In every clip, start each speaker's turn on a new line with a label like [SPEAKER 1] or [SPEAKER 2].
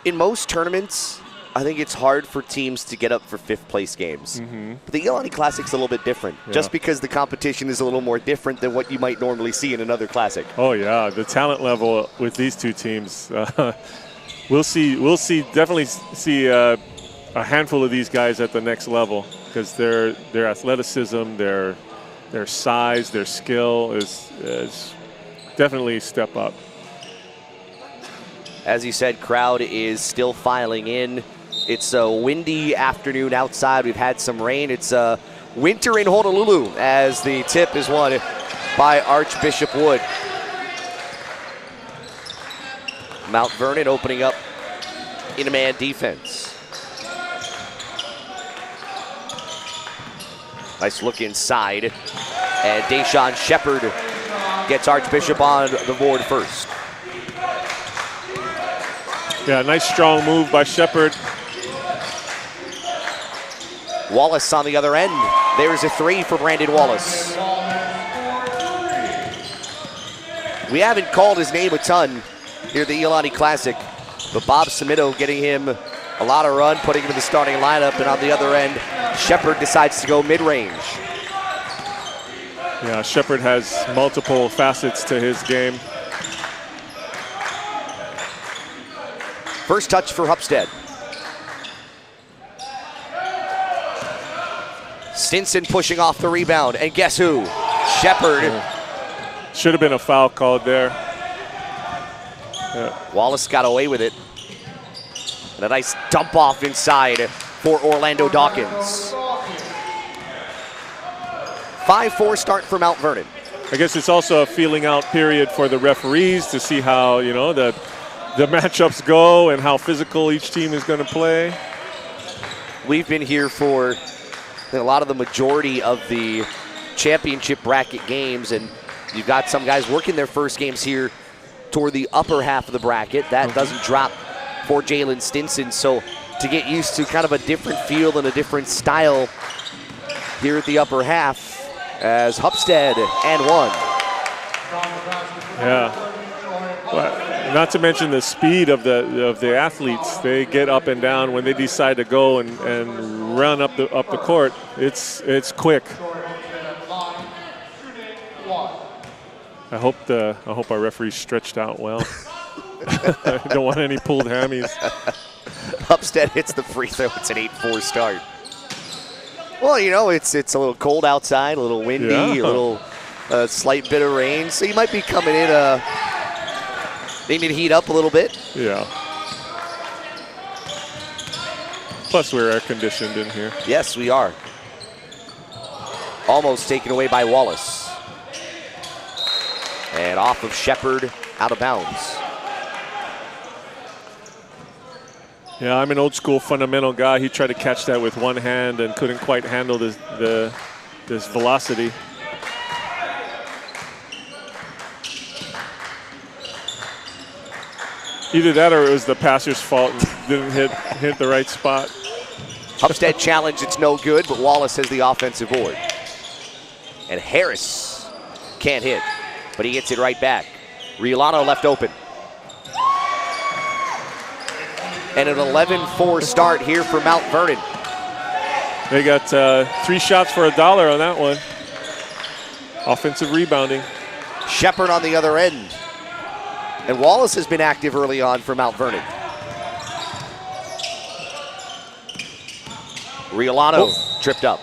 [SPEAKER 1] In most tournaments, I think it's hard for teams to get up for fifth-place games. But the Iolani Classic's a little bit different, just because the competition is a little more different than what you might normally see in another Classic.
[SPEAKER 2] Oh, yeah. The talent level with these two teams, definitely see a handful of these guys at the next level, because their athleticism, their size, their skill is definitely a step up.
[SPEAKER 1] As you said, crowd is still filing in. It's a windy afternoon outside. We've had some rain. It's winter in Honolulu as the tip is won by Archbishop Wood. Mount Vernon opening up in a man defense. Nice look inside. And Deshaun Shepard gets Archbishop on the board first.
[SPEAKER 2] Yeah, nice strong move by Shepard.
[SPEAKER 1] Wallace on the other end. There's a three for Brandon Wallace. We haven't called his name a ton here at the Iolani Classic, but Bob Cimino getting him a lot of run, putting him in the starting lineup, and on the other end, Shepard decides to go mid-range.
[SPEAKER 2] Yeah, Shepard has multiple facets to his game.
[SPEAKER 1] First touch for Hupstead. Stinson pushing off the rebound, and guess who? Shepard.
[SPEAKER 2] Should have been a foul called there.
[SPEAKER 1] Wallace got away with it. And a nice dump off inside for Orlando Dawkins. 5-4 start for Mount Vernon.
[SPEAKER 2] I guess it's also a feeling out period for the referees to see how, the matchups go and how physical each team is going to play.
[SPEAKER 1] We've been here for a lot of the majority of the championship bracket games, and you've got some guys working their first games here toward the upper half of the bracket. That doesn't drop for Jalen Stinson, so to get used to kind of a different feel and a different style here at the upper half as Hupstead and one.
[SPEAKER 2] Yeah. Well, not to mention the speed of the athletes. They get up and down when they decide to go and run up the court. It's quick. I hope our referees stretched out well. I don't want any pulled hammies.
[SPEAKER 1] Hupstead hits the free throw. It's an 8-4 start. Well, it's a little cold outside, a little windy, a little slight bit of rain, so you might be coming in. They need to heat up a little bit.
[SPEAKER 2] Yeah. Plus, we're air conditioned in here.
[SPEAKER 1] Yes, we are. Almost taken away by Wallace. And off of Shepard, out of bounds.
[SPEAKER 2] Yeah, I'm an old school fundamental guy. He tried to catch that with one hand and couldn't quite handle this velocity. Either that or it was the passer's fault and didn't hit the right spot.
[SPEAKER 1] Hupstead challenge, it's no good, but Wallace has the offensive board. And Harris can't hit, but he gets it right back. Riolano left open. And an 11-4 start here for Mount Vernon.
[SPEAKER 2] They got 3 shots for $1 on that one. Offensive rebounding.
[SPEAKER 1] Shepard on the other end. And Wallace has been active early on for Mount Vernon. Riolano tripped up.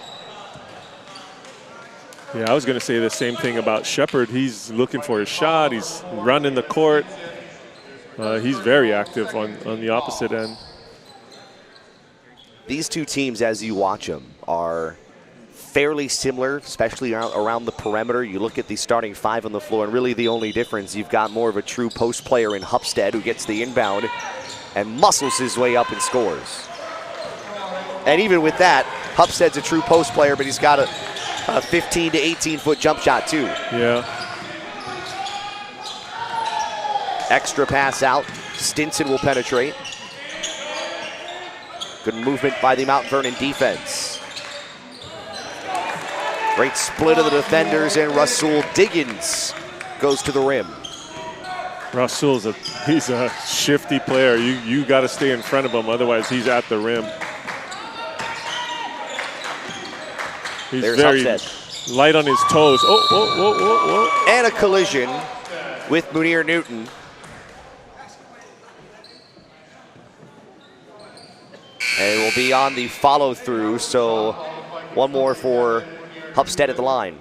[SPEAKER 2] Yeah, I was going to say the same thing about Shepard. He's looking for his shot. He's running the court. He's very active on the opposite end.
[SPEAKER 1] These two teams, as you watch them, are fairly similar, especially around the perimeter. You look at the starting 5 on the floor, and really the only difference, you've got more of a true post player in Hupstead, who gets the inbound and muscles his way up and scores. And even with that, Hupstead's a true post player, but he's got a 15 to 18-foot jump shot too.
[SPEAKER 2] Yeah.
[SPEAKER 1] Extra pass out. Stinson will penetrate. Good movement by the Mount Vernon defense. Great split of the defenders, and Rahsool Diggins goes to the rim.
[SPEAKER 2] Rahsool he's a shifty player. You got to stay in front of him, otherwise he's at the rim. He's
[SPEAKER 1] There's
[SPEAKER 2] very
[SPEAKER 1] Hupstead.
[SPEAKER 2] light on his toes. Oh.
[SPEAKER 1] And a collision with Munir Newton. And it will be on the follow through, so one more for Hupstead at the line.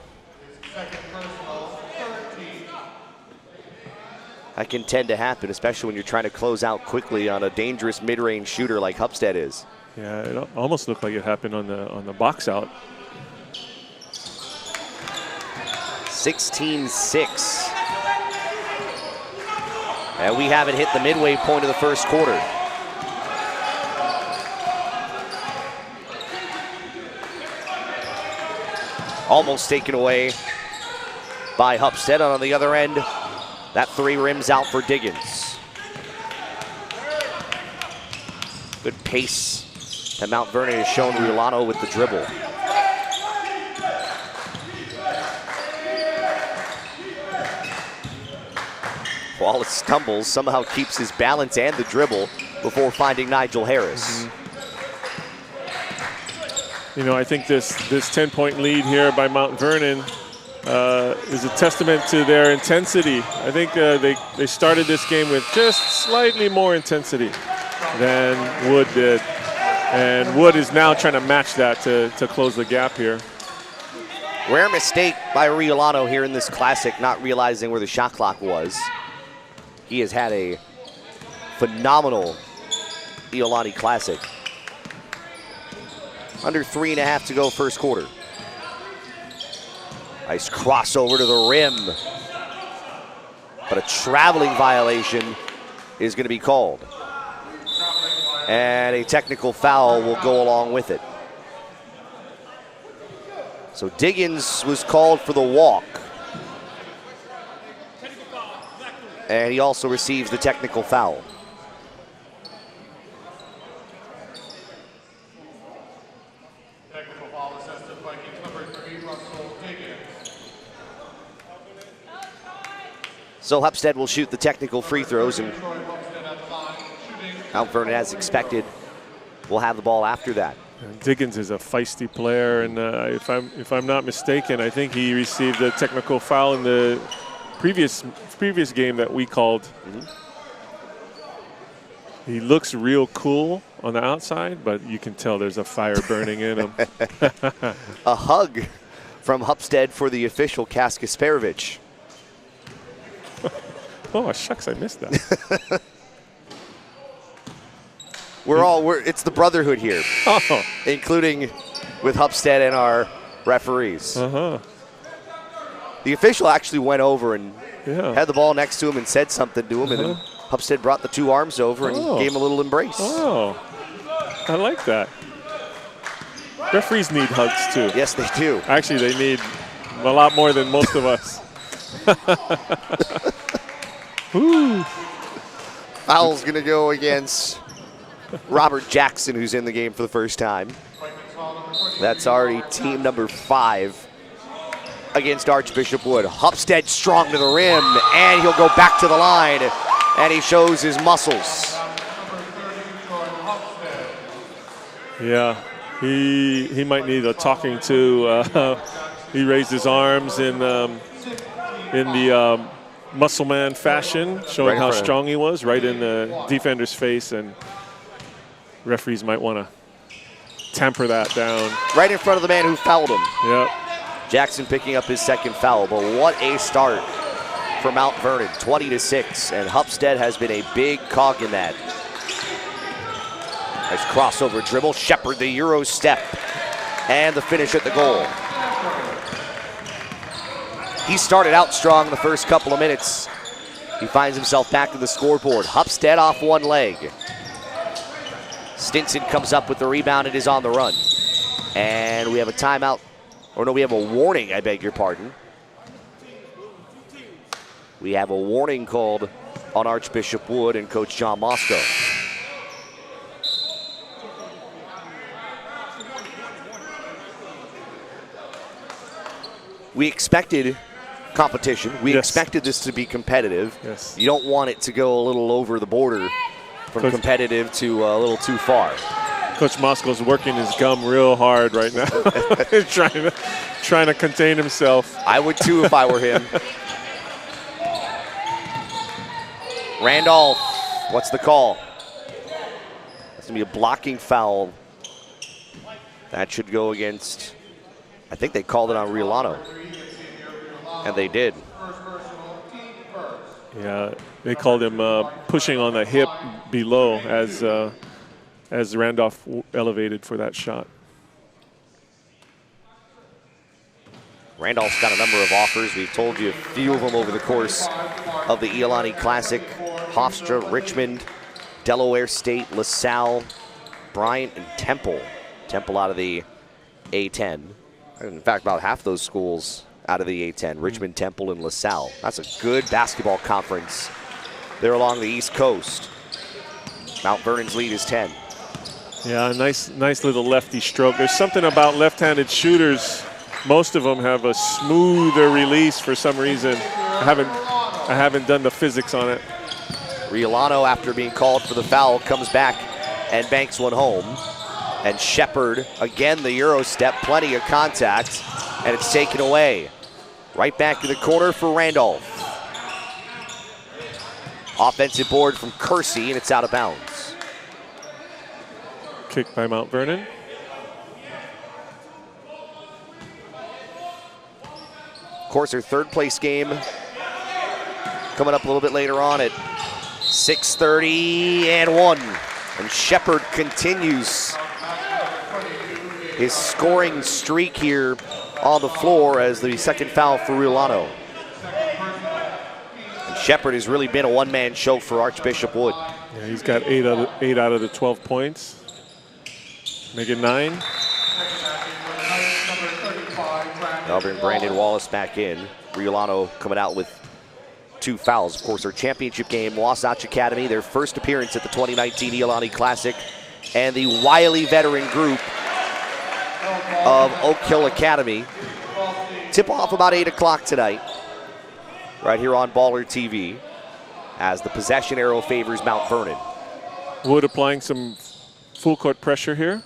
[SPEAKER 1] That can tend to happen, especially when you're trying to close out quickly on a dangerous mid-range shooter like Hupstead is.
[SPEAKER 2] Yeah, it almost looked like it happened on the box out.
[SPEAKER 1] 16-6. And we haven't hit the midway point of the first quarter. Almost taken away by Hupstead. On the other end, that three rims out for Diggins. Good pace that Mount Vernon has shown Iolani with the dribble. Wallace stumbles, somehow keeps his balance and the dribble before finding Nigel Harris.
[SPEAKER 2] You know, I think this 10-point lead here by Mount Vernon is a testament to their intensity. I think they started this game with just slightly more intensity than Wood did. And Wood is now trying to match that to close the gap here.
[SPEAKER 1] Rare mistake by Iolani here in this Classic, not realizing where the shot clock was. He has had a phenomenal Iolani Classic. Under 3.5 to go first quarter. Nice crossover to the rim. But a traveling violation is going to be called. And a technical foul will go along with it. So Diggins was called for the walk. And he also receives the technical foul.
[SPEAKER 3] Technical foul assessed to Vikings number 3, Rahsool Diggins.
[SPEAKER 1] So Hupstead will shoot the technical free throws, and Mount Vernon, as expected, will have the ball after that.
[SPEAKER 2] And Diggins is a feisty player, and if I'm not mistaken, I think he received a technical foul in the previous game that we called. He looks real cool on the outside, but you can tell there's a fire burning in him.
[SPEAKER 1] A hug from Hupstead for the official Kasparievich.
[SPEAKER 2] Oh, shucks, I missed that.
[SPEAKER 1] It's the brotherhood here, including with Hupstead and our referees. The official actually went over and had the ball next to him and said something to him, and then Hupstead brought the two arms over and gave him a little embrace.
[SPEAKER 2] Oh, I like that. Referees need hugs too.
[SPEAKER 1] Yes, they do.
[SPEAKER 2] Actually, they need a lot more than most of us. Woo.
[SPEAKER 1] Foul's going to go against Robert Jackson, who's in the game for the first time. That's already team number 5 against Archbishop Wood. Hupstead strong to the rim, and he'll go back to the line, and he shows his muscles.
[SPEAKER 2] Yeah, he might need a talking to. He raised his arms in the muscle man fashion, showing how strong he was, right in the defender's face, and referees might want to temper that down.
[SPEAKER 1] Right in front of the man who fouled him.
[SPEAKER 2] Yep.
[SPEAKER 1] Jackson picking up his second foul, but what a start for Mount Vernon, 20-6, and Hupstead has been a big cog in that. Nice crossover dribble, Shepard the Euro step, and the finish at the goal. He started out strong the first couple of minutes. He finds himself back to the scoreboard. Hupstead off one leg. Stinson comes up with the rebound and is on the run. And we have a timeout. Or no, we have a warning, I beg your pardon. We have a warning called on Archbishop Wood and Coach John Moscow. We expected competition. We
[SPEAKER 2] Yes.
[SPEAKER 1] expected this to be competitive.
[SPEAKER 2] Yes.
[SPEAKER 1] You don't want it to go a little over the border from competitive to a little too far.
[SPEAKER 2] Coach Mosko's working his gum real hard right now, trying to contain himself.
[SPEAKER 1] I would too if I were him. Randolph, what's the call? That's gonna be a blocking foul. That should go against, I think they called it on Riolano. And they did.
[SPEAKER 2] Yeah, they called him pushing on the hip below as Randolph elevated for that shot.
[SPEAKER 1] Randolph's got a number of offers. We've told you a few of them over the course of the Iolani Classic. Hofstra, Richmond, Delaware State, LaSalle, Bryant, and Temple. Temple out of the A10. In fact, about half those schools out of the A10, Richmond, Temple, and LaSalle. That's a good basketball conference there along the East Coast. Mount Vernon's lead is 10.
[SPEAKER 2] Yeah, nice little lefty stroke. There's something about left-handed shooters. Most of them have a smoother release for some reason. I haven't done the physics on it.
[SPEAKER 1] Riolano, after being called for the foul, comes back and banks one home. And Shepard, again the Euro step, plenty of contact, and it's taken away. Right back to the corner for Randolph. Offensive board from Kersey, and it's out of bounds.
[SPEAKER 2] Kick by Mount Vernon.
[SPEAKER 1] Of course, their third place game coming up a little bit later on at 6:30 and 1. And Shepard continues his scoring streak here on the floor as the second foul for Riolano. And Shepard has really been a one-man show for Archbishop Wood.
[SPEAKER 2] Yeah, he's got 8 out of the 12 points. Make it 9.
[SPEAKER 1] They'll bring Brandon Wallace back in. Riolano coming out with 2 fouls. Of course, their championship game, Wasatch Academy, their first appearance at the 2019 Iolani Classic, and the wily veteran group of Oak Hill Academy. Tip off about 8 o'clock tonight, right here on BallerTV, as the possession arrow favors Mount Vernon.
[SPEAKER 2] Wood applying some full court pressure here.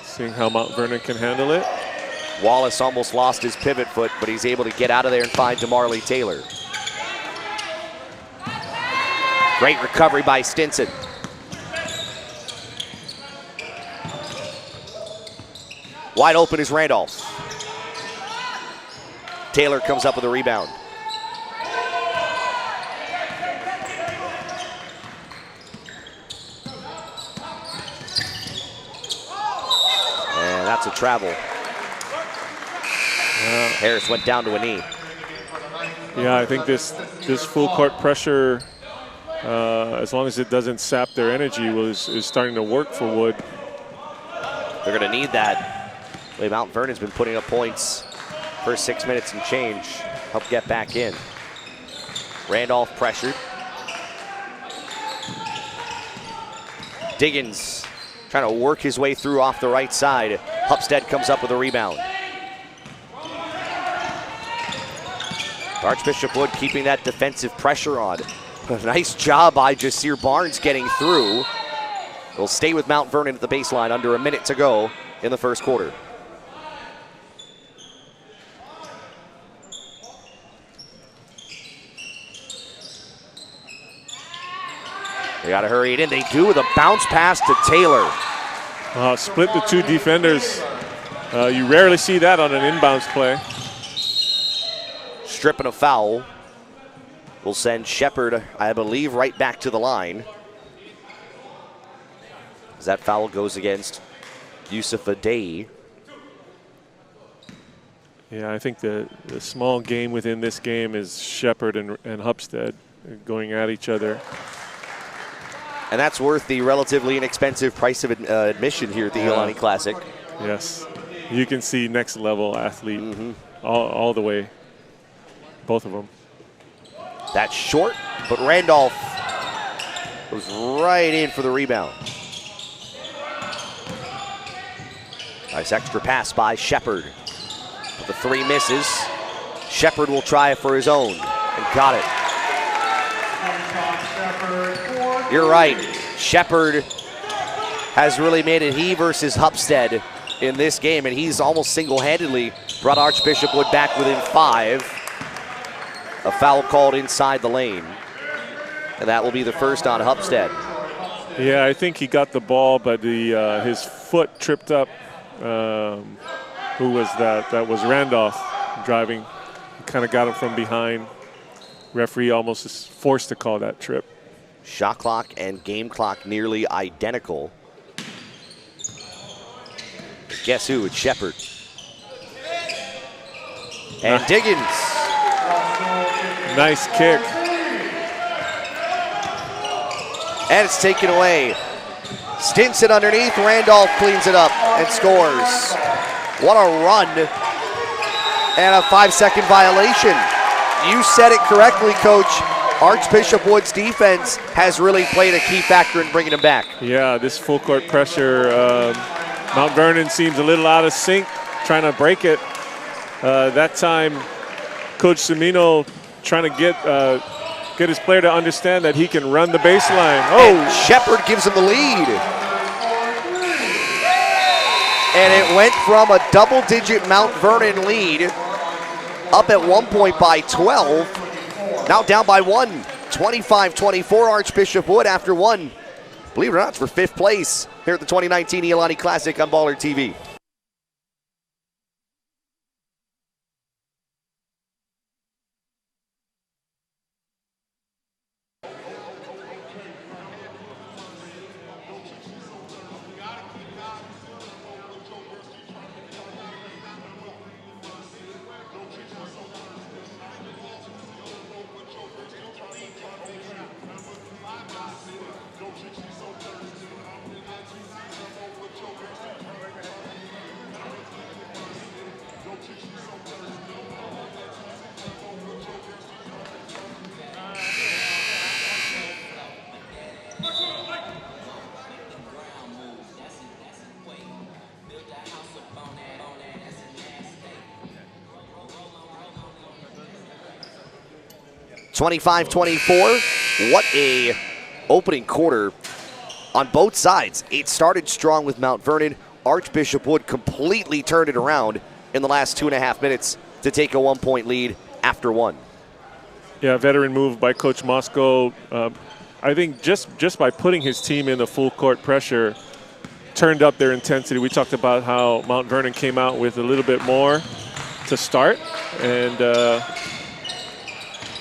[SPEAKER 2] Seeing how Mount Vernon can handle it.
[SPEAKER 1] Wallace almost lost his pivot foot, but he's able to get out of there and find DeMarley Taylor. Great recovery by Stinson. Wide open is Randolph. Taylor comes up with a rebound. And that's a travel. Harris went down to a knee.
[SPEAKER 2] Yeah, I think this full court pressure, as long as it doesn't sap their energy, is starting to work for Wood.
[SPEAKER 1] They're going to need that. The way Mount Vernon's been putting up points first 6 minutes and change. Help get back in. Randolph pressured. Diggins trying to work his way through off the right side. Hupstead comes up with a rebound. Archbishop Wood keeping that defensive pressure on. A nice job by Jasir Barnes getting through. They'll stay with Mount Vernon at the baseline, under a minute to go in the first quarter. They got to hurry it in. They do with a bounce pass to Taylor.
[SPEAKER 2] Split the 2 defenders. You rarely see that on an inbounds play.
[SPEAKER 1] Stripping a foul will send Shepard, I believe, right back to the line. As that foul goes against Yusuf Adey.
[SPEAKER 2] Yeah, I think the small game within this game is Shepard and Hupstead going at each other.
[SPEAKER 1] And that's worth the relatively inexpensive price of admission here at the Iolani Classic.
[SPEAKER 2] Yes, you can see next level athlete all the way, both of them.
[SPEAKER 1] That's short, but Randolph goes right in for the rebound. Nice extra pass by Shepard. But the 3 misses. Shepard will try it for his own, and got it. You're right. Shepard has really made it he versus Hupstead in this game, and he's almost single-handedly brought Archbishop Wood back within 5. A foul called inside the lane, and that will be the first on Hupstead.
[SPEAKER 2] Yeah, I think he got the ball, but his foot tripped up. Who was that? That was Randolph driving. Kind of got him from behind. Referee almost is forced to call that trip.
[SPEAKER 1] Shot clock and game clock nearly identical. Guess who? It's Shepard. And Diggins.
[SPEAKER 2] Nice kick.
[SPEAKER 1] And it's taken away. Stinson underneath. Randolph cleans it up and scores. What a run. And a 5-second violation. You said it correctly, Coach. Archbishop Wood's defense has really played a key factor in bringing him back.
[SPEAKER 2] Yeah, this full court pressure. Mount Vernon seems a little out of sync, trying to break it. That time, Coach Cimino trying to get his player to understand that he can run the baseline. Oh!
[SPEAKER 1] And Shepard gives him the lead. And it went from a double-digit Mount Vernon lead up at one point by 12. Now down by 1. 25-24 Archbishop Wood after 1. Believe it or not, it's for 5th place here at the 2019 Iolani Classic on BallerTV. (25-24). What a opening quarter on both sides. It started strong with Mount Vernon. Archbishop Wood completely turned it around in the last 2.5 minutes to take a 1-point lead after 1.
[SPEAKER 2] Yeah, veteran move by Coach Moscow. I think just by putting his team in the full court pressure, turned up their intensity. We talked about how Mount Vernon came out with a little bit more to start, and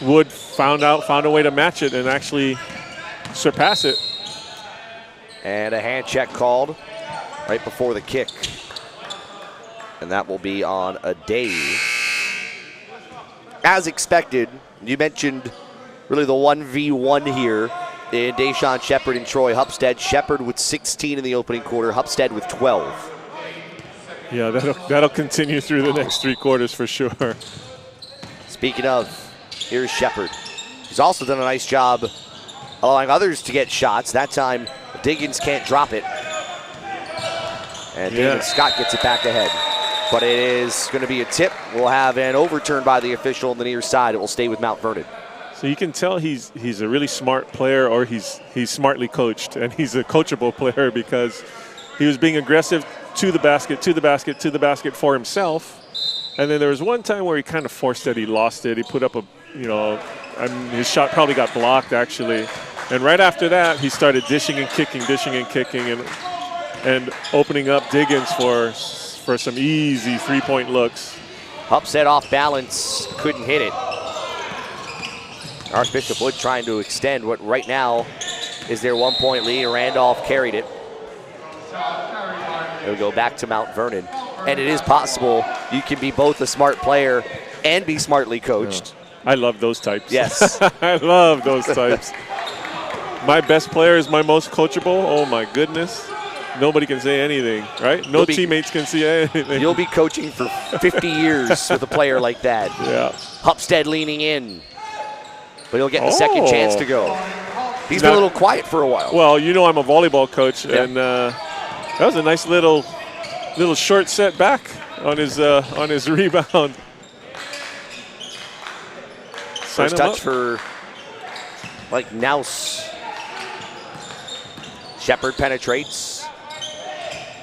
[SPEAKER 2] Wood found a way to match it and actually surpass it.
[SPEAKER 1] And a hand check called right before the kick. And that will be on a day. As expected, you mentioned really the 1v1 here in Deshaun Shepard and Troy Hupstead. Shepard with 16 in the opening quarter, Hupstead with 12.
[SPEAKER 2] Yeah, that'll continue through the next 3 quarters for sure.
[SPEAKER 1] Speaking of, here's Shepard. He's also done a nice job allowing others to get shots. That time, Diggins can't drop it. And David Scott gets it back ahead. But it is going to be a tip. We'll have an overturn by the official on the near side. It will stay with Mount Vernon.
[SPEAKER 2] So you can tell he's a really smart player, or he's smartly coached, and he's a coachable player because he was being aggressive to the basket for himself. And then there was one time where he kind of forced it. He lost it. He put up his shot probably got blocked actually. And right after that, he started dishing and kicking, and opening up Diggins for some easy 3-point looks.
[SPEAKER 1] Hupstead off balance, couldn't hit it. Archbishop Wood trying to extend what right now is their 1-point lead. Randolph carried it. It'll go back to Mount Vernon. And it is possible you can be both a smart player and be smartly coached.
[SPEAKER 2] I love those types.
[SPEAKER 1] Yes.
[SPEAKER 2] I love those types. My best player is my most coachable. Oh, my goodness. Nobody can say anything, right? No teammates can say anything.
[SPEAKER 1] You'll be coaching for 50 years with a player like that.
[SPEAKER 2] Yeah.
[SPEAKER 1] Hupstead leaning in. But he'll get the second chance to go. He's been a little quiet for a while.
[SPEAKER 2] Well, you know I'm a volleyball coach, and that was a nice little short set back on his rebound.
[SPEAKER 1] First touch for like Naus. Shepard penetrates.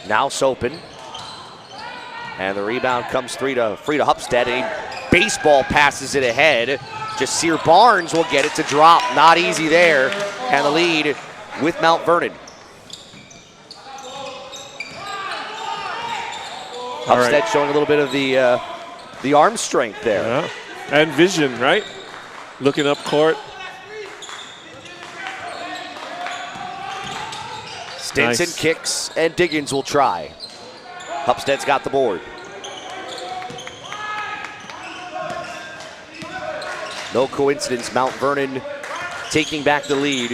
[SPEAKER 1] Naus open. And the rebound comes free to Hupstead. And he baseball passes it ahead. Jasir Barnes will get it to drop. Not easy there. And the lead with Mount Vernon. Hupstead showing a little bit of the arm strength there.
[SPEAKER 2] Yeah. And vision, right? Looking up court.
[SPEAKER 1] Stinson kicks, and Diggins will try. Hupstead's got the board. No coincidence, Mount Vernon taking back the lead,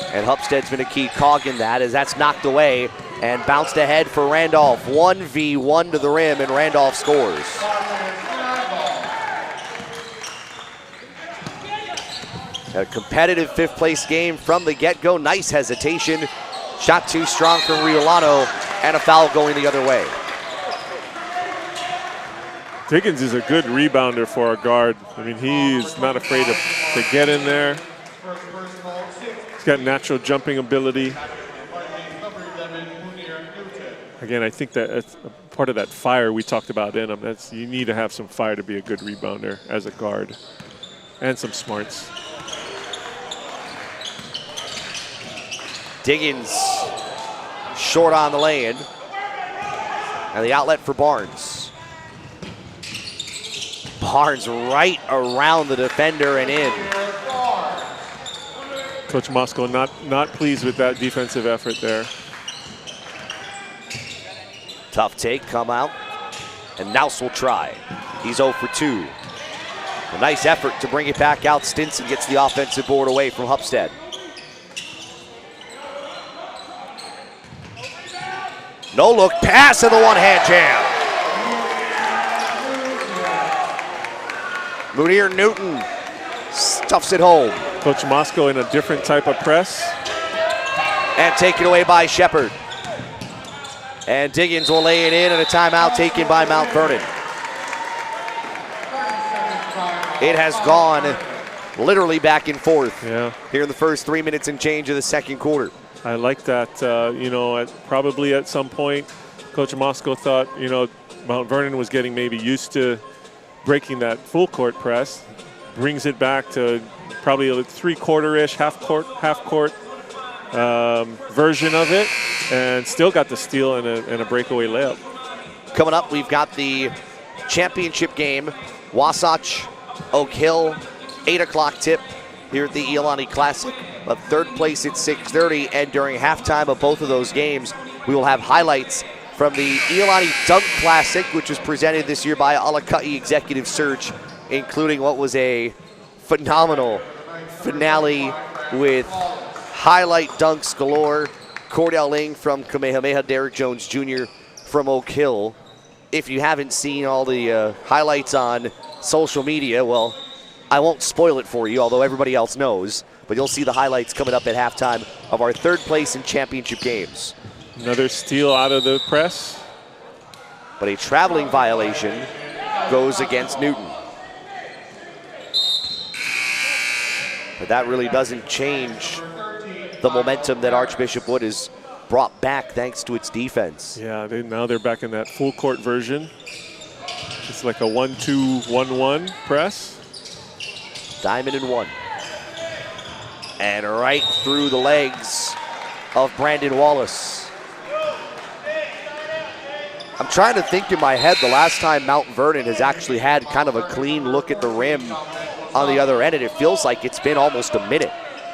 [SPEAKER 1] and Hupstead's been a key cog in that as that's knocked away and bounced ahead for Randolph. 1v1 to the rim, and Randolph scores. A competitive fifth-place game from the get-go. Nice hesitation. Shot too strong from Riolano, and a foul going the other way.
[SPEAKER 2] Diggins is a good rebounder for a guard. I mean, he's not afraid to get in there. He's got natural jumping ability. Again, I think that that's part of that fire we talked about in him. You need to have some fire to be a good rebounder as a guard, and some smarts.
[SPEAKER 1] Diggins short on the lay-in. And the outlet for Barnes. Barnes right around the defender and in.
[SPEAKER 2] Coach Moscow not pleased with that defensive effort there.
[SPEAKER 1] Tough take, come out. And Naus will try. He's 0 for 2. A nice effort to bring it back out. Stinson gets the offensive board away from Hupstead. No look pass and the one-hand jam. Munir Newton stuffs it home.
[SPEAKER 2] Coach Moscow in a different type of press.
[SPEAKER 1] And taken away by Shepard. And Diggins will lay it in, and a timeout taken by Mount Vernon. It has gone literally back and forth here in the first 3 minutes and change of the second quarter.
[SPEAKER 2] I like that, probably at some point, Coach Moscow thought, Mount Vernon was getting maybe used to breaking that full court press, brings it back to probably a three-quarter-ish, half-court version of it, and still got the steal and a breakaway layup.
[SPEAKER 1] Coming up, we've got the championship game, Wasatch, Oak Hill, 8 o'clock tip here at the Iolani Classic. Of third place at 6:30, and during halftime of both of those games, we will have highlights from the Iolani Dunk Classic, which was presented this year by Alakai Executive Search, including what was a phenomenal finale with highlight dunks galore. Cordell Ling from Kamehameha, Derek Jones Jr. from Oak Hill. If you haven't seen all the highlights on social media, well, I won't spoil it for you, although everybody else knows. But you'll see the highlights coming up at halftime of our third place in championship games.
[SPEAKER 2] Another steal out of the press.
[SPEAKER 1] But a traveling violation goes against Newton. But that really doesn't change the momentum that Archbishop Wood has brought back thanks to its defense.
[SPEAKER 2] Yeah, now they're back in that full court version. It's like a 1-2-1-1 press.
[SPEAKER 1] Diamond and one. And right through the legs of Brandon Wallace. I'm trying to think in my head the last time Mount Vernon has actually had kind of a clean look at the rim on the other end, and it feels like it's been almost a minute.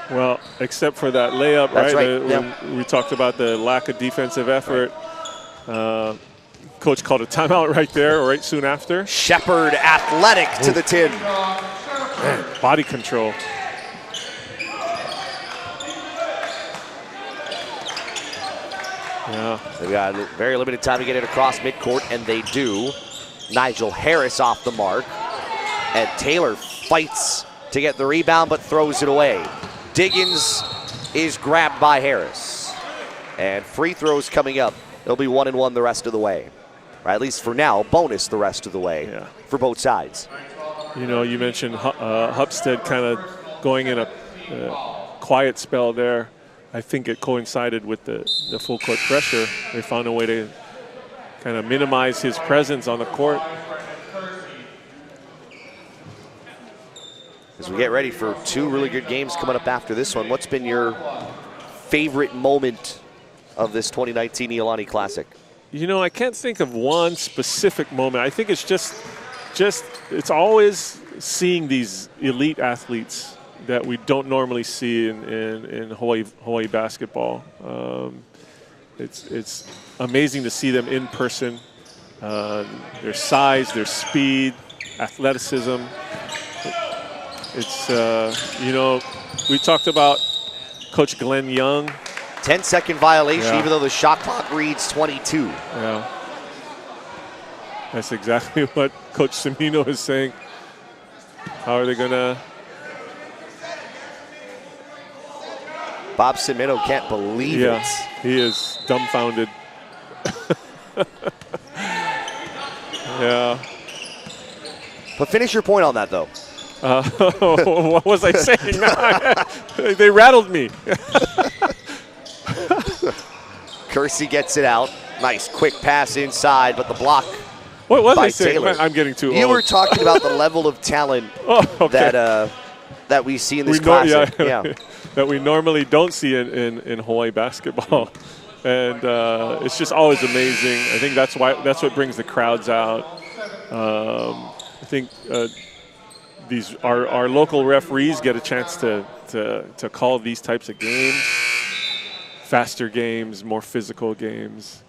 [SPEAKER 2] Well, except for that layup,
[SPEAKER 1] That's
[SPEAKER 2] right?
[SPEAKER 1] right.
[SPEAKER 2] When we talked about the lack of defensive effort. Coach called a timeout right there, right soon after.
[SPEAKER 1] Shepard athletic to the tin.
[SPEAKER 2] Man, body control. Yeah.
[SPEAKER 1] They've got very limited time to get it across midcourt, and they do. Nigel Harris off the mark. And Taylor fights to get the rebound, but throws it away. Diggins is grabbed by Harris. And free throws coming up. It'll be 1-1 the rest of the way. Or at least for now, bonus the rest of the way for both sides.
[SPEAKER 2] You know, you mentioned Hupstead kind of going in a quiet spell there. I think it coincided with the full court pressure. They found a way to kind of minimize his presence on the court.
[SPEAKER 1] As we get ready for 2 really good games coming up after this one, what's been your favorite moment of this 2019 Iolani Classic?
[SPEAKER 2] You know, I can't think of one specific moment. I think it's just it's always seeing these elite athletes that we don't normally see in Hawaii basketball. It's amazing to see them in person. Their size, their speed, athleticism. It's, you know, we talked about Coach Glenn Young.
[SPEAKER 1] 10-second violation,
[SPEAKER 2] Yeah.
[SPEAKER 1] even though the shot clock reads 22.
[SPEAKER 2] Yeah. That's exactly what Coach Semino is saying. How are they going to...
[SPEAKER 1] Bob Semino can't believe
[SPEAKER 2] Yeah,
[SPEAKER 1] it.
[SPEAKER 2] he is dumbfounded. Yeah.
[SPEAKER 1] But finish your point on that, though.
[SPEAKER 2] What was I saying? They rattled me.
[SPEAKER 1] Kersey gets it out. Nice quick pass inside, but the block
[SPEAKER 2] What was
[SPEAKER 1] by
[SPEAKER 2] I saying?
[SPEAKER 1] Taylor.
[SPEAKER 2] I'm getting too old.
[SPEAKER 1] You were talking about the level of talent that we see in this classic. Yeah.
[SPEAKER 2] That we normally don't see in Hawaii basketball. And it's just always amazing. I think that's what brings the crowds out. I think our local referees get a chance to call these types of games. Faster games, more physical games.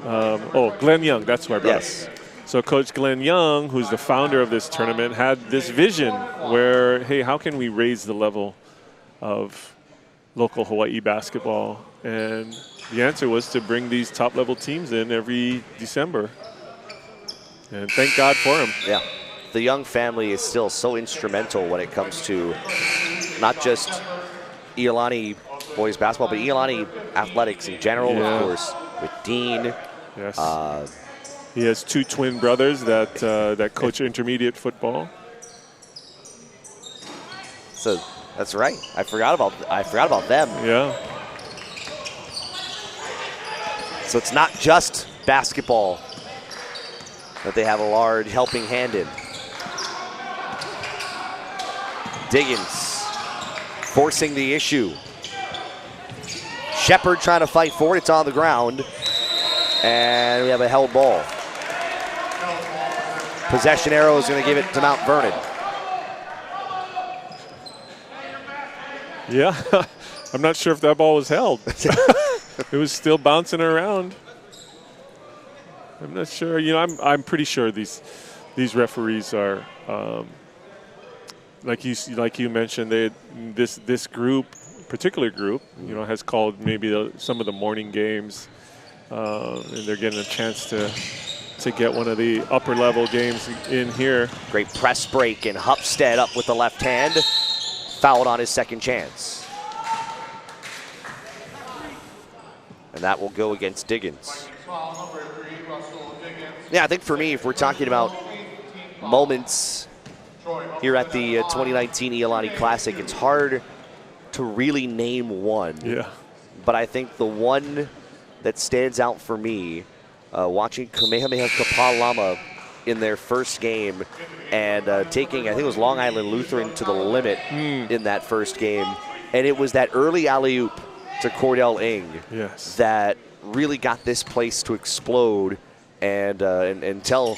[SPEAKER 2] Glenn Young, that's who I brought
[SPEAKER 1] Yes.
[SPEAKER 2] up. So Coach Glenn Young, who's the founder of this tournament, had this vision where, hey, how can we raise the level of local Hawaii basketball? And the answer was to bring these top-level teams in every December. And thank God for him.
[SPEAKER 1] Yeah. The Young family is still so instrumental when it comes to not just Iolani boys basketball, but Iolani athletics in general,
[SPEAKER 2] Yeah.
[SPEAKER 1] of course, with Dean.
[SPEAKER 2] Yes. He has 2 twin brothers that coach intermediate football.
[SPEAKER 1] So that's right. I forgot about them.
[SPEAKER 2] Yeah.
[SPEAKER 1] So it's not just basketball that they have a large helping hand in. Diggins forcing the issue. Shepard trying to fight for it. It's on the ground. And we have a held ball. Possession arrow is going to give it to Mount Vernon.
[SPEAKER 2] Yeah. I'm not sure if that ball was held. It was still bouncing around. I'm not sure. You know, I'm pretty sure these referees are like you mentioned. This particular group, you know, has called maybe some of the morning games, and they're getting a chance to get one of the upper level games in here.
[SPEAKER 1] Great press break, and Hupstead up with the left hand. Fouled on his second chance. And that will go against Diggins. Yeah, I think for me, if we're talking about moments here at the 2019 Iolani Classic, it's hard to really name one.
[SPEAKER 2] Yeah.
[SPEAKER 1] But I think the one that stands out for me, watching Kamehameha Kapalama in their first game and taking, I think it was Long Island Lutheran to the limit in that first game. And it was that early alley-oop to Cordell Ing that really got this place to explode and tell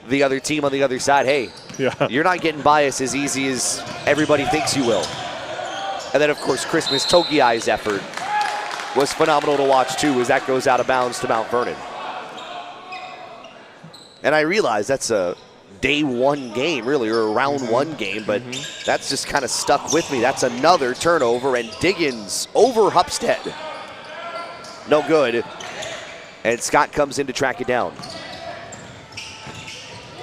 [SPEAKER 1] the other team on the other side, hey, you're not getting by us as easy as everybody thinks you will. And then, of course, Christmas Togiai's effort was phenomenal to watch, too, as that goes out of bounds to Mount Vernon. And I realize that's a day one game, really, or a round one game, but that's just kind of stuck with me. That's another turnover, and Diggins over Hupstead. No good. And Scott comes in to track it down.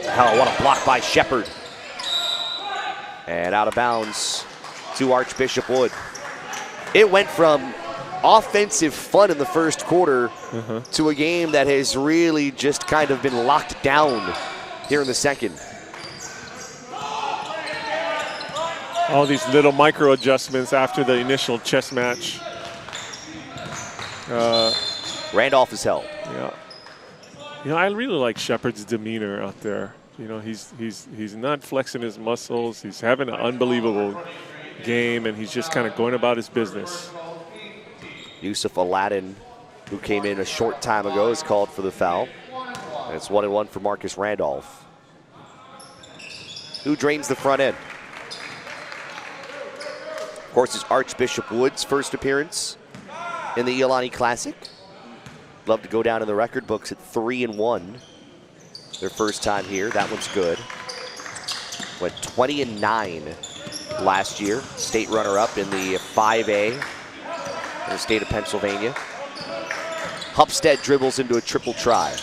[SPEAKER 1] Oh, what a block by Shepard. And out of bounds to Archbishop Wood. It went from offensive fun in the first quarter to a game that has really just kind of been locked down here in the second.
[SPEAKER 2] All these little micro adjustments after the initial chess match.
[SPEAKER 1] Randolph is held.
[SPEAKER 2] Yeah. You know, I really like Shepard's demeanor out there. You know, he's not flexing his muscles. He's having an unbelievable game, and he's just kind of going about his business.
[SPEAKER 1] Yusuf Aladdin, who came in a short time ago, is called for the foul. And it's 1-1 for Marcus Randolph, who drains the front end. Of course, it's Archbishop Wood's first appearance in the Iolani Classic. Love to go down in the record books at 3-1. Their first time here. That one's good. Went 20-9 last year. State runner-up in the 5A in the state of Pennsylvania. Hupstead dribbles into a triple try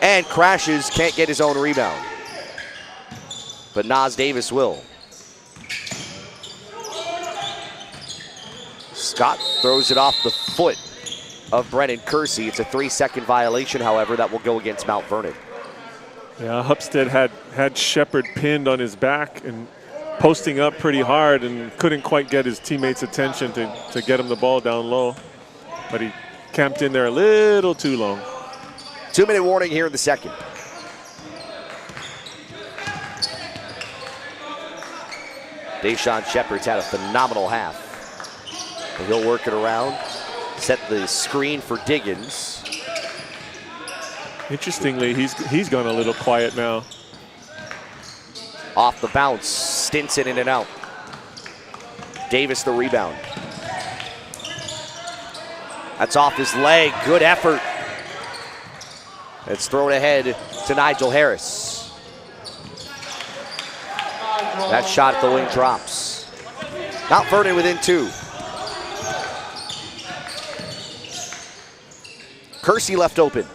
[SPEAKER 1] and crashes, can't get his own rebound. But Nas Davis will. Scott throws it off the foot of Brennan Kersey. It's a 3-second violation, however, that will go against Mount Vernon.
[SPEAKER 2] Yeah, Hupstead had Shepard pinned on his back and posting up pretty hard and couldn't quite get his teammates' attention to get him the ball down low. But he camped in there a little too long.
[SPEAKER 1] 2-minute warning here in the second. Deshaun Shepard's had a phenomenal half. And he'll work it around, set the screen for Diggins.
[SPEAKER 2] Interestingly, he's gone a little quiet now.
[SPEAKER 1] Off the bounce, Stinson in and out. Davis the rebound. That's off his leg, good effort. It's thrown ahead to Nigel Harris. That shot at the wing drops. Mount Vernon within 2. Kersey left open.